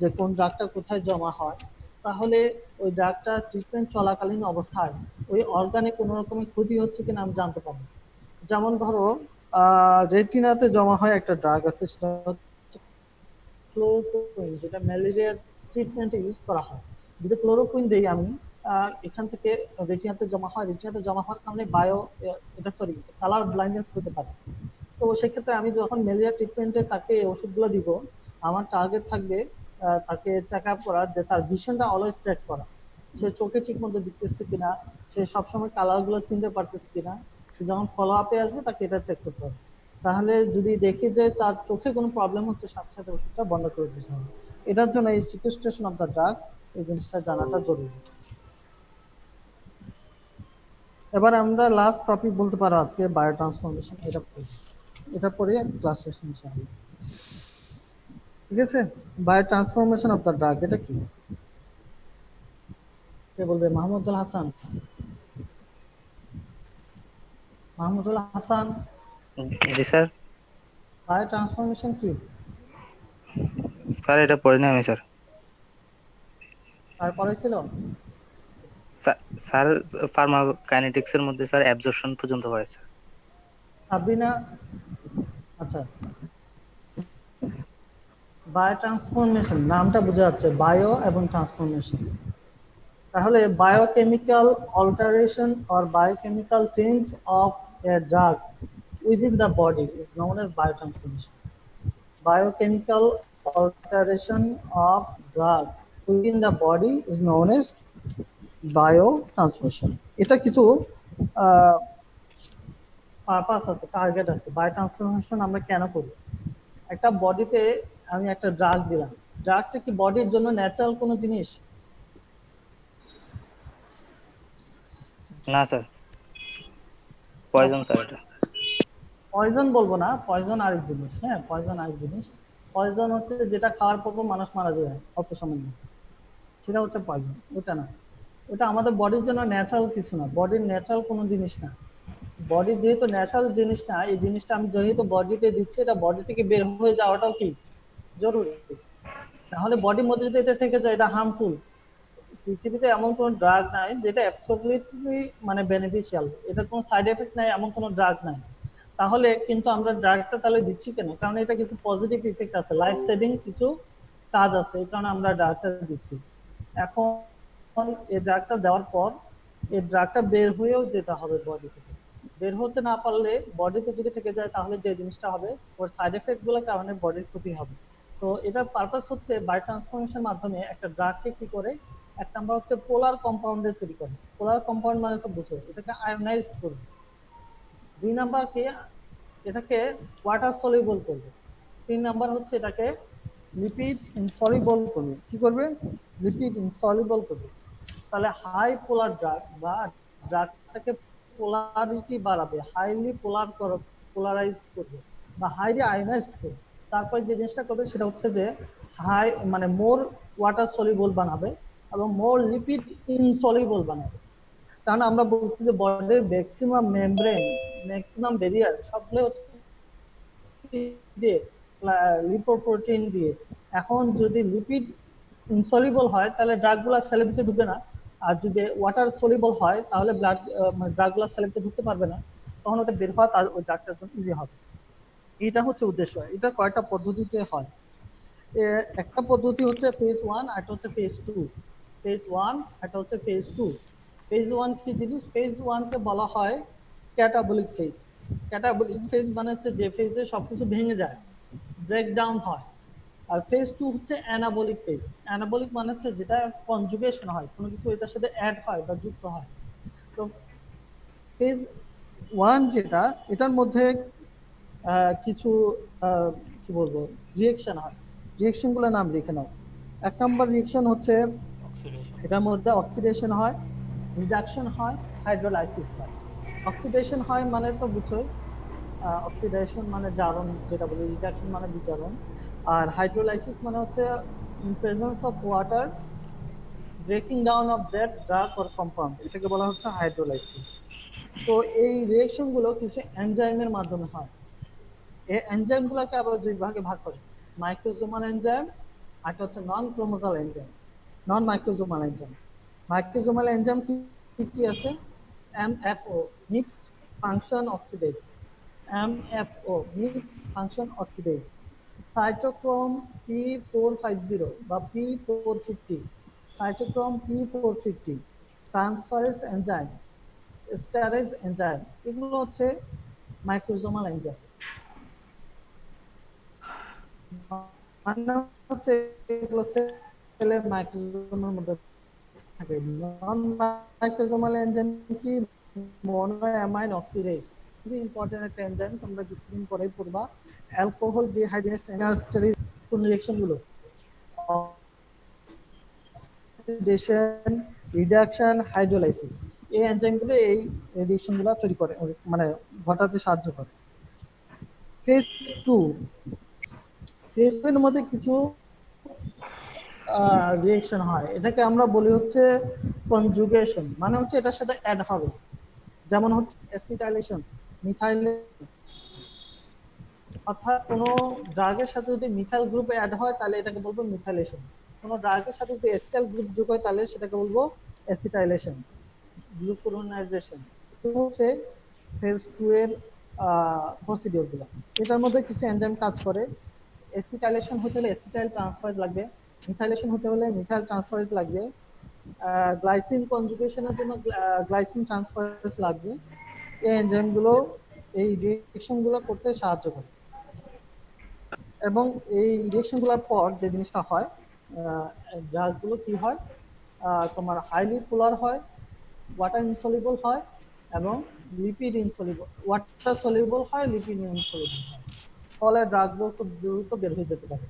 S1: যে কোন ড্রাগটা কোথায় জমা হয়, তাহলে ওই ড্রাগটা ট্রিটমেন্ট চলাকালীন অবস্থায় ওই অর্গানে কোনো রকমের ক্ষতি হচ্ছে কিনা আমি জানতে পারবো। যেমন ধরো রেটিনাতে জমা হয় একটা ড্রাগ আছে, সেটা হচ্ছে ক্লোরোকুইন, যেটা ম্যালেরিয়ার ট্রিটমেন্টে ইউজ করা হয়। যদি ক্লোরোকুইন দেই আমি, এখান থেকে রেটিনাতে জমা হয়, রেটিনাতে জমা হওয়ার কারণে কালার ব্লাইন্ডনেস হতে পারে। তো সেক্ষেত্রে আমি যখন ম্যালেরিয়া ট্রিটমেন্টে তাকে ওষুধগুলো দিব, আমার টার্গেট থাকবে তাকে চেক আপ করার, যে তার ভিশনটা অলওয়েজ চেক করা, সে চোখে ঠিক মতো দেখতেছে কিনা, সে সবসময় কালারগুলো চিনতে পারতেছে কিনা। যখন ফলো আপে আসবে তাকে এটা চেক করতে হবে। তাহলে যদি দেখি যে তার চোখে কোনো প্রবলেম হচ্ছে, সাথে সাথে ওষুধটা বন্ধ করে দিতে হবে। এটার জন্য এই সিকুয়েস্ট্রেশন অফ দ্য ড্রাগ, এই জিনিসটা জানাটা জরুরি। এবার আমরা লাস্ট টপিক বলতে পারো আজকে বায়ো ট্রান্সফরমেশন। এটা পরে ক্লাস শেষ ইনশাআল্লাহ। ঠিক আছে, bio transformation of the drug এটা কি? কে বলবে? মাহমুদুল হাসান। মাহমুদুল হাসান।
S5: জি স্যার।
S1: বায়ো ট্রান্সফরমেশন কি?
S5: স্যার এটা পড়িনি আমি স্যার।
S1: স্যার পড়াইছিল?
S5: স্যার ফার্মাকাইনেটিক্স এর মধ্যে স্যার অ্যাবজর্পশন পর্যন্ত পড়ে স্যার।
S1: সাবিনা। আচ্ছা, বায়ো ট্রান্সফরমেশন নামটা বোঝা যাচ্ছে, বায়ো এবং ট্রান্সফরমেশন। তাহলে biochemical alteration or biochemical change of a drug within the body is known as biotransformation. Biochemical alteration of drug within the body is known as biotransformation. এটা কিছু পারপাস আছে, টার্গেট আছে। বায়োট্রান্সফরমেশন আমরা কেন করি? একটা বডিতে আমি একটা ড্রাগ দিলাম, ড্রাগটা কি বডির জন্য ন্যাচারাল কোনো জিনিস?
S5: না স্যার, পয়জন স্যার। এটা
S1: পয়জন বলবো না, পয়জন আরেক জিনিস। হ্যাঁ, পয়জন আরেক জিনিস। পয়জন হচ্ছে যেটা খাওয়ার পর মানুষ মারা যায় অল্প সময়ের মধ্যে, সেটা হচ্ছে পয়জন। ওটা না, ওটা আমাদের বডির জন্য ন্যাচারাল কিছু না, বডির ন্যাচারাল কোনো জিনিস না। বডি যেহেতু ন্যাচারাল জিনিস না, এই জিনিসটা আমি যেহেতু বডিতে দিচ্ছি, এটা বডি থেকে বের হয়ে যাওয়াটাও কি জরুরি। তাহলে বডির মধ্যে যদি এটা থেকে যায়, এটা হার্মফুল। পৃথিবীতে এমন কোনো ড্রাগ নাই যেটা অ্যাবসলিউটলি মানে বেনিফিশিয়াল, এটা কোনো সাইড এফেক্ট নাই, এমন কোনো ড্রাগ নাই। তাহলে কিন্তু আমরা ড্রাগটা তাহলে দিচ্ছি কেন? কারণ এটা কিছু পজিটিভ ইফেক্ট আছে, লাইফ সেভিং কিছু কাজ আছে, এই কারণে আমরা ড্রাগটা দিচ্ছি। এখন এই ড্রাগটা দেওয়ার পর এই ড্রাগটা বের হয়েও যেতে হবে বডি থেকে। বের হতে না পারলে বডিতে যদি থেকে যায়, তাহলে যে জিনিসটা হবে ওর সাইড এফেক্ট গুলোর কারণে বডির ক্ষতি হবে। তো এটার পারপাস হচ্ছে বায়ো ট্রান্সফরমেশন মাধ্যমে একটা ড্রাগকে কি করে, এক নাম্বার হচ্ছে পোলার কম্পাউন্ডে তৈরি করে। পোলার কম্পাউন্ড মানে তো বুঝো, এটাকে আয়োনাইজড করবে। দুই নাম্বার কি, এটাকে ওয়াটার সলিউবল করবে। তিন নাম্বার হচ্ছে এটাকে লিপিড ইনসলিবল করবে। কি করবে? লিপিড ইনসলিবল করবে। তাহলে হাই পোলার ড্রাগ বা ড্রাগটাকে পোলারিটি বাড়াবে, হাইলি পোলারাইজ করবে বা হাইলি আয়োনাইজড করবে। তারপরে যে জিনিসটা করবে সেটা হচ্ছে যে হাই মানে মোর ওয়াটার সলিউবল বানাবে এবং মোর লিপিড ইনসলিবল বানাবে। কারণ আমরা বলছি যে বডির ম্যাক্সিমাম মেমব্রেন, ম্যাক্সিমাম ব্যারিয়ার সবগুলো হচ্ছে দিয়ে লিপোপ্রোটিন দিয়ে। এখন যদি লিপিড ইনসলিবল হয় তাহলে ড্রাগগুলো সেলের ভিতরে ঢুকে না, আর যদি ওয়াটার সলিবল হয় তাহলে ড্রাগগুলো সেলের ভিতরে ঢুকতে পারবে না, তখন ওটা বের হওয়া তার ওই ড্রাগটার জন্য ইজি হবে। এটা হচ্ছে উদ্দেশ্য। এটা কয়টা পদ্ধতিতে হয়। একটা পদ্ধতি হচ্ছে ফেজ 1, আর একটা হচ্ছে ফেজ 2। ফেজ 1 এটা হচ্ছে ফেজ 2। ফেজ 1 কি জিনিস? ফেজ 1 কে বলা হয় ক্যাটাবলিক ফেজ। ক্যাটাবলিক ফেজ মানে হচ্ছে যে ফেজে সবকিছু ভেঙে যায়, ব্রেকডাউন হয়। আর ফেজ 2 হচ্ছে অ্যানাবলিক ফেজ। অ্যানাবলিক মানে হচ্ছে যেটা কনজুগেশন হয়, কোনো কিছু এটার সাথে অ্যাড হয় বা যুক্ত হয়। তো ফেজ 1 যেটা, এটার মধ্যে কিছু কি বলবো রিঅ্যাকশন হয়। রিঅ্যাকশনগুলোর নাম লিখে নাও। 1 নম্বর রিঅ্যাকশন হচ্ছে এটার মধ্যে অক্সিডেশন হয়, রিডাকশন হয়, হাইড্রোলাইসিস হয়। অক্সিডেশন হয় মানে তো বুঝোই, অক্সিডেশন মানে জারণ যেটা বলি, রিডাকশন মানে বিজারণ, আর হাইড্রোলাইসিস মানে হচ্ছে in presence of water breaking down of that drug or compound, এটাকে বলা হচ্ছে হাইড্রোলাইসিস। তো এই রিঅ্যাকশনগুলো কিছু এনজাইমের মাধ্যমে হয়। এই এনজাইমগুলোকে আবার দুই ভাগে ভাগ করে, মাইক্রোজোমাল এনজাইম আর একটা হচ্ছে non microsomal enzyme, non microsomal enzyme. Microsomal enzyme কি কি আছে? MFO mixed function oxidase, MFO mixed function oxidase, cytochrome P450 বা P450, cytochrome P450, transferase enzyme, esterase enzyme, এগুলো হচ্ছে মাইক্রোজোমাল এনজাইম। মানে হচ্ছে এগুলো সেলের মাইক্রোজোমের মধ্যে থাকে। নন মাইক্রোজোমাল এনজাইম কি? মোনোঅ্যামাইন অক্সিডেজ, খুবই ইম্পর্টেন্ট একটা এনজাইম, তোমরা কিছুদিন পরেই পড়বা। অ্যালকোহল ডিহাইড্রেশন এনার্স্টারিজ কোন রিঅ্যাকশন গুলো? অক্সিডেশন, রিডাকশন, হাইড্রোলাইসিস, এই এনজাইমগুলো এই রিঅ্যাকশনগুলো তৈরি করে, মানে ঘটাতে সাহায্য করে। ফেজ 2, ফেজ 2 এর মধ্যে কিছু রিঅ্যাকশন হয়, এটাকে আমরা বলি হচ্ছে কনজুগেশন, মানে হচ্ছে এটার সাথে অ্যাড হবে। যেমন হচ্ছে অ্যাসিটাইলেশন, মিথাইলেশন। অর্থাৎ কোনো ড্রাগের সাথে যদি মিথাইল গ্রুপ অ্যাড হয় তাহলে এটাকে বলবো মিথাইলেশন। কোনো ড্রাগের সাথে যদি অ্যাসিটাইল গ্রুপ যোগ হয় তাহলে সেটাকে বলবো অ্যাসিটাইলেশন, গ্লুকুরোনাইজেশন। তো হচ্ছে ফেজ 2 এর প্রসিডিওরগুলো। এটার মধ্যে কিছু এনজাইম কাজ করে। অ্যাসিটাইলেশন হতে হলে অ্যাসিটাইল ট্রান্সফারেজ লাগবে, মিথাইলেশন হতে হলে মিথাইল ট্রান্সফারেজ লাগবে, গ্লাইসিন কনজুগেশনের জন্য গ্লাইসিন ট্রান্সফারেজ লাগবে। এই এনজাইমগুলো এই রিঅ্যাকশনগুলো করতে সাহায্য করে। এবং এই রিঅ্যাকশনগুলোর পর যে জিনিসটা হয়, ড্রাগগুলো কি হয়, তোমার হাইলি পোলার হয়, ওয়াটার ইনসলিবল হয়, এবং লিপিড ইনসলিবল, ওয়াটার সলিবল হয়, লিপিড ইনসলিবল হয়। ফলে ড্রাগগুলো খুব দ্রুত বের হয়ে যেতে পারে।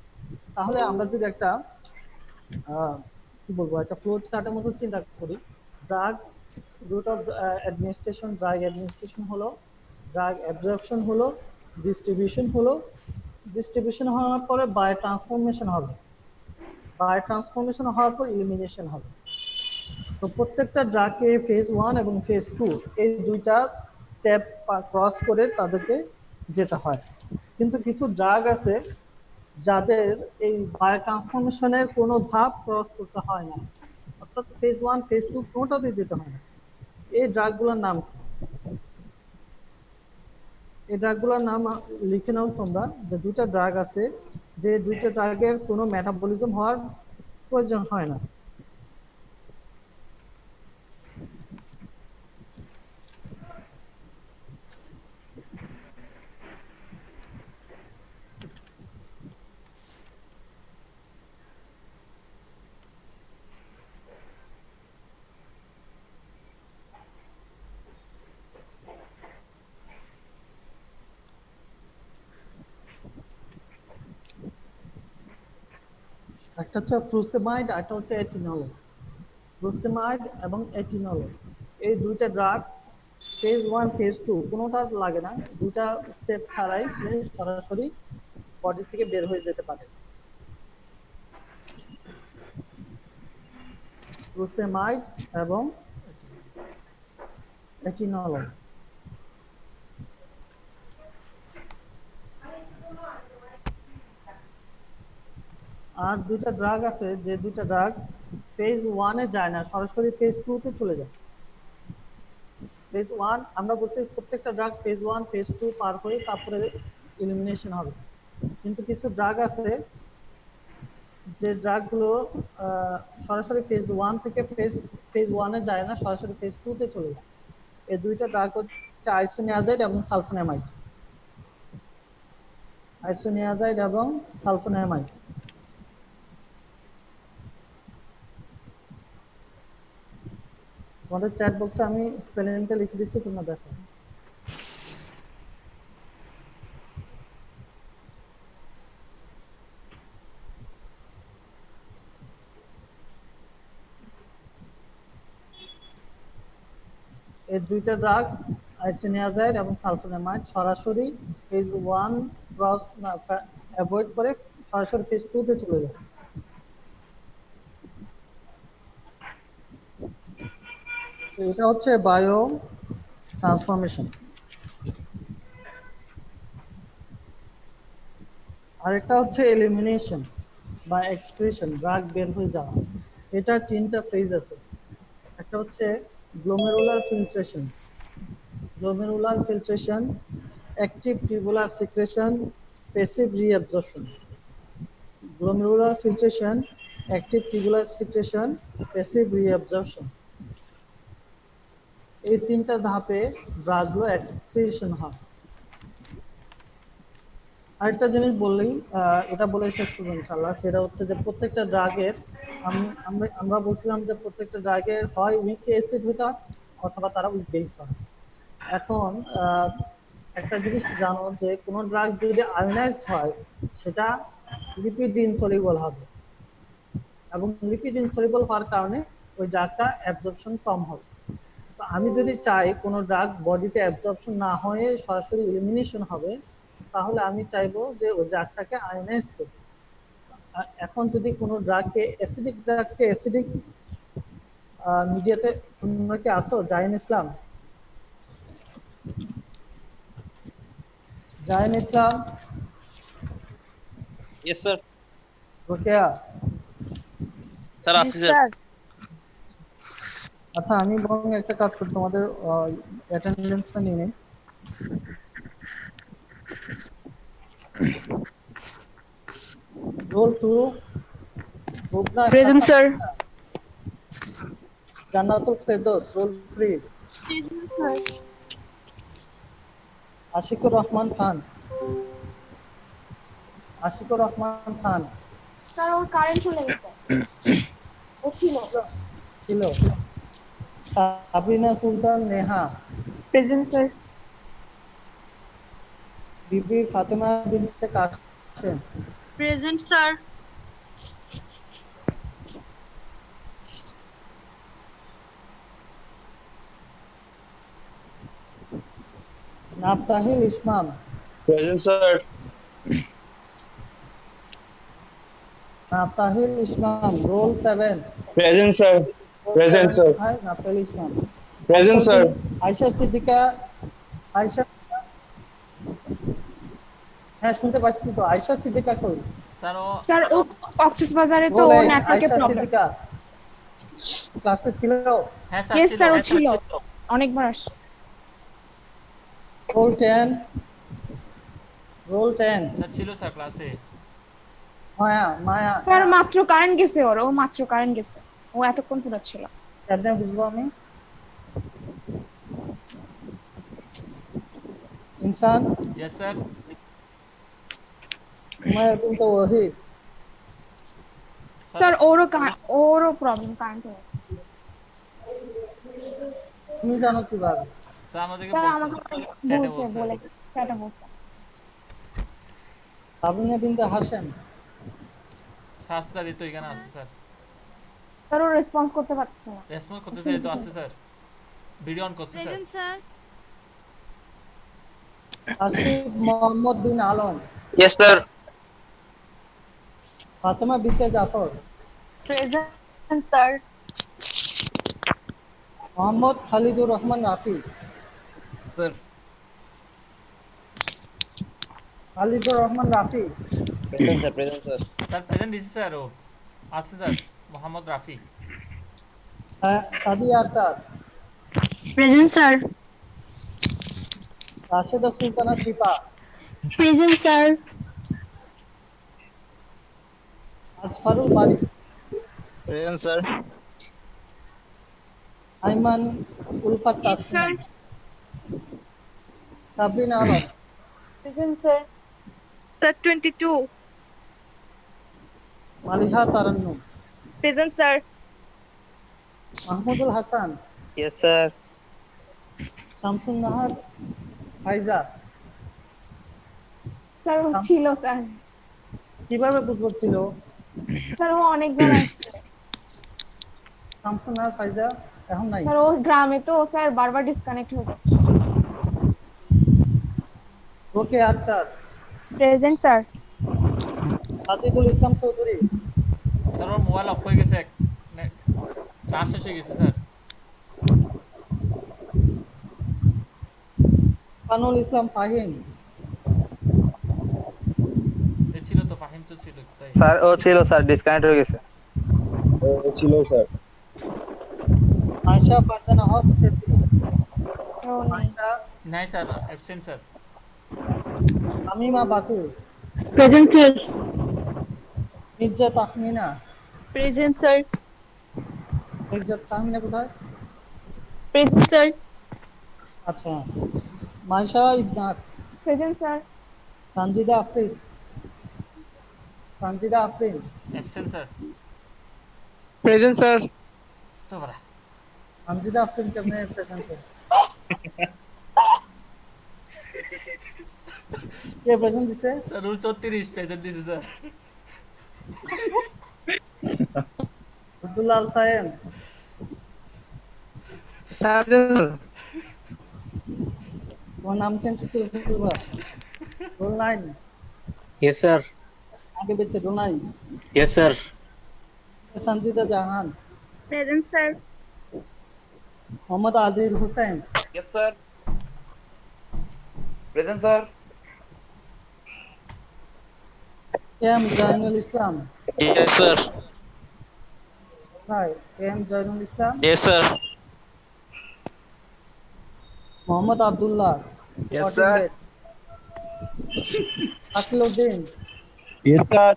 S1: তাহলে আমরা যদি একটা কি বলবো, একটা ফ্লো চার্টের মতো চিন্তা করি, drug route of administration, drug administration হলো, ড্রাগ অ্যাবজর্পশন হলো, ডিস্ট্রিবিউশন হলো, ডিস্ট্রিবিউশন হওয়ার পরে বায়ো ট্রান্সফরমেশন হবে, বায়ো ট্রান্সফরমেশন হওয়ার পর ইলিমিনেশন হবে। তো প্রত্যেকটা ড্রাগকে ফেজ 1 এবং ফেজ 2 এই দুইটা স্টেপ ক্রস করে তাদেরকে যেতে হয়। কিন্তু কিছু ড্রাগ আছে যাদের এই বায়ো ট্রান্সফরমেশনের কোনো ধাপ ক্রস করতে হয় না, অর্থাৎ ফেজ 1 ফেজ 2 কোনোটাতে যেতে হয় না। এই ড্রাগগুলোর নাম কি? এই ড্রাগগুলোর নাম লিখে নাও তোমরা, যে দুইটা ড্রাগ আছে যে দুইটা ড্রাগের কোনো মেটাবলিজম হওয়ার প্রয়োজন হয় না। একটা হচ্ছে ফ্রুসেমাইড, আর একটা হচ্ছে এটিনল। ফ্রুসেমাইড এবং এটিনল এই দুইটা ড্রাগ ফেজ 1 ফেজ 2 কোনোটা লাগে না, দুইটা স্টেপ ছাড়াই সে সরাসরি বডি থেকে বের হয়ে যেতে পারে। ফ্রুসেমাইড এবং এটিনল। আর দুইটা ড্রাগ আছে, যে দুইটা ড্রাগ ফেজ 1 এ যায় না, সরাসরি ফেজ 2 তে চলে যায়। ফেজ 1 আমরা বলছি প্রত্যেকটা ড্রাগ ফেজ 1 ফেজ 2 পার হয়ে তারপরে এলিমিনেশন হবে, কিন্তু কিছু ড্রাগ আছে যে ড্রাগগুলো সরাসরি ফেজ 1 থেকে ফেজ 1 এ যায় না, সরাসরি ফেজ 2 তে চলে যায়। এই দুইটা ড্রাগ হচ্ছে আইসোনিয়াজাইড এবং সালফোনামাইড। আইসোনিয়াজাইড এবং সালফোনামাইড। তোমাদের চ্যাট বক্সে আমি স্পেলিংটা লিখে দিচ্ছি, তোমরা দেখো। এই দুইটা ড্রাগ আইসোনিয়াজাইড এবং সালফোনামাইড সরাসরি ফেজ 1 ক্রস অ্যাভয়েড করে সরাসরি ফেজ 2 তে চলে যায়। তো এটা হচ্ছে বায়ো ট্রান্সফরমেশন। আরেকটা হচ্ছে এলিমিনেশন বা এক্সক্রিশন, ড্রাগ বের হয়ে যাওয়া। এটা তিনটা ফেজ আছে। একটা হচ্ছে glomerular filtration, glomerular filtration, active tubular secretion, passive reabsorption. Glomerular filtration, active tubular secretion, passive reabsorption. এই তিনটা ধাপে ড্রাগগুলো এক্সক্রিশন হয়। আরেকটা জিনিস বললেই এটা বলে শেষ করবো ইনশাআল্লাহ, সেটা হচ্ছে যে প্রত্যেকটা ড্রাগের আমরা বলছিলাম যে প্রত্যেকটা ড্রাগের হয় উইক অ্যাসিড হতে হয় অথবা তারা উইক বেস হয়। এখন একটা জিনিস জানো যে কোনো ড্রাগ যদি আয়োনাইজড হয় সেটা লিপিড ইনসলিবল হবে, এবং লিপিড ইনসলিবল হওয়ার কারণে ওই ড্রাগটা অ্যাবজর্পশন কম হবে। তো আমি যদি চাই কোনো ড্রাগ বডিতে অ্যাবজর্পশন না হয়ে সরাসরি এলিমিনেশন হবে, তাহলে আমি চাইবো যে ওই ড্রাগটাকে আয়োনাইজ করতে। এখন যদি কোনো ড্রাগকে অ্যাসিডিক মিডিয়াতে, তোমরা কি আসো? জাহিন ইসলাম, জাহিন ইসলাম,
S11: ইয়েস স্যার।
S1: রোকেয়া
S11: স্যার আসি স্যার।
S1: আচ্ছা, আমি বরং একটা কাজ করি, তোমাদের অ্যাটেন্ডেন্সটা নিয়ে নিই। Roll 2
S10: present sir.
S1: Jannatul Ferdous. Roll 3
S6: present sir.
S1: Ashikur Rahman Khan. Ashikur Rahman Khan.
S8: Sir ওর কারেন্ট চলে গেছে। ও ছিল
S1: Sabina Sultan Neha.
S10: Present sir.
S1: Bibi Fatema Binte Kashem.
S6: Present sir.
S1: Naftahil Ismam.
S13: Present, sir.
S1: Naftahil Ismam. Roll 7
S13: Present, sir. Present, sir.
S1: Hi Naftahil Ismam.
S13: Present, sir.
S1: Ayesha Siddika. Ayesha, হ্যাঁ শুনতে পাচ্ছি তো। আয়েশা সিদ্দিকা কই?
S8: স্যার ও কক্সবাজারে তো ওর নেটওয়ার্কের
S1: আয়েশা
S8: প্রবলেম।
S1: সিদ্দিকা ক্লাসে ছিল?
S2: হ্যাঁ
S8: ইয়েস স্যার ও ছিল, অনেকবার আসছে।
S1: রোল 10। রোল 10
S2: স্যার ছিল স্যার ক্লাসে।
S1: মায়া।
S8: স্যার মাত্র কারেন্ট গেছে, ও মাত্র কারেন্ট গেছে, ও এতক্ষণ পুরো ছিল।
S1: কেমনে বুঝবো আমি? Insan.
S2: Yes sir.
S1: Sumaiya Bint Wahid.
S8: Sir ওরও প্রবলেম, কারেন্ট আছে।
S1: তুমি জানো কিভাবে?
S2: স্যার আমাদেরকে
S8: স্যার
S2: বলছে,
S8: আমাকে
S2: চ্যাটে
S8: বলছে, বলে চ্যাটে বলছে।
S1: সাবিনা বিনতে হাশেম।
S2: স্যার এই তো এখানে আছে স্যার।
S8: স্যার ও রেসপন্স করতে পারতেছে না।
S2: রেসপন্স করতেছে, এই তো আছে স্যার। ভিডিও অন করছে sir.
S6: Present sir.
S1: Asif Mohammad Bin Alam.
S11: Yes sir.
S1: Fatema Binte Jafar.
S6: Present sir.
S1: Mohammad Khalidur Rahman Rafi.
S4: Sir.
S1: Khalidur Rahman Rafi.
S4: Present, sir. Present, sir.
S2: Sir present দিছি স্যার ও আছে sir Mohammad Rafi.
S1: Sadia Akter.
S6: Present, sir.
S1: Rasheda Sultana Shipa.
S6: Present, sir.
S1: Asfarul Bari.
S11: Present sir.
S1: Aiman Ulfat
S6: Yes,
S1: Tasnim.
S6: sir.
S1: Sabrina Alam.
S6: Present, sir.
S10: Sir, 22.
S1: Maliha Tarannum.
S10: Present, sir.
S1: Mahmudul Hasan.
S5: Yes sir.
S1: Shamsun Nahar ফাইজা।
S8: স্যার ও ছিল স্যার।
S1: কিভাবে বুঝবো ছিল?
S8: স্যার ও অনেকবার আসছে।
S1: শামসুন নাহার ফাইজা এখন নাই।
S8: স্যার ও গ্রামে তো স্যার বারবার ডিসকানেক্ট হয়ে যাচ্ছে।
S1: ওকে Akter.
S6: Present, sir.
S1: Sajidul Islam Chowdhury.
S2: Sir ওর মোবাইল অফ হয়ে গেছে চার্জ শেষ হয়ে গেছে স্যার।
S1: ফানুল ইসলাম ফাহিম।
S2: এ ছিল তো ফাহিম তো ছিল তাই।
S5: স্যার ও ছিল স্যার, ডিসকানেক্ট হয়ে গেছে।
S13: ও ছিল স্যার।
S1: আয়শা ফারজানা হক সেফি।
S8: ও নেই।
S2: নাই sir absent sir.
S1: Amima Batul.
S6: Present, sir.
S1: Mirza Tahmina.
S6: Present, sir.
S1: Mirza Tahmina কোথায়?
S6: Present, sir.
S1: আচ্ছা। Maisha Ibnat.
S8: Present sir.
S1: Sanjida Afrin. Sanjida Afrin.
S2: Absent sir.
S9: Present, sir.
S2: তো বড়া
S1: সানজিদা আফরিন কেমনে প্রেজেন্ট? কে প্রেজেন্ট দিছে?
S2: স্যার রুল 34 প্রেজেন্ট দিছে স্যার।
S1: আব্দুল্লাহ আল সায়েম।
S9: Sir.
S1: তোমার নাম চেঞ্জ করে ফেলবা। Roll 9
S4: Yes, sir.
S1: আগে বেঁচে roll 9।
S4: Yes, sir.
S1: Sanjida Jahan.
S6: Present, sir.
S1: Mohammad Adil Hossain.
S14: Yes, sir. Present, sir.
S1: M Joynul Islam.
S11: Yes, sir.
S1: Hi M Joynul Islam.
S11: Yes, sir.
S1: Mohammad Abdullah.
S14: Yes, sir.
S1: Akiluddin.
S13: Yes, sir.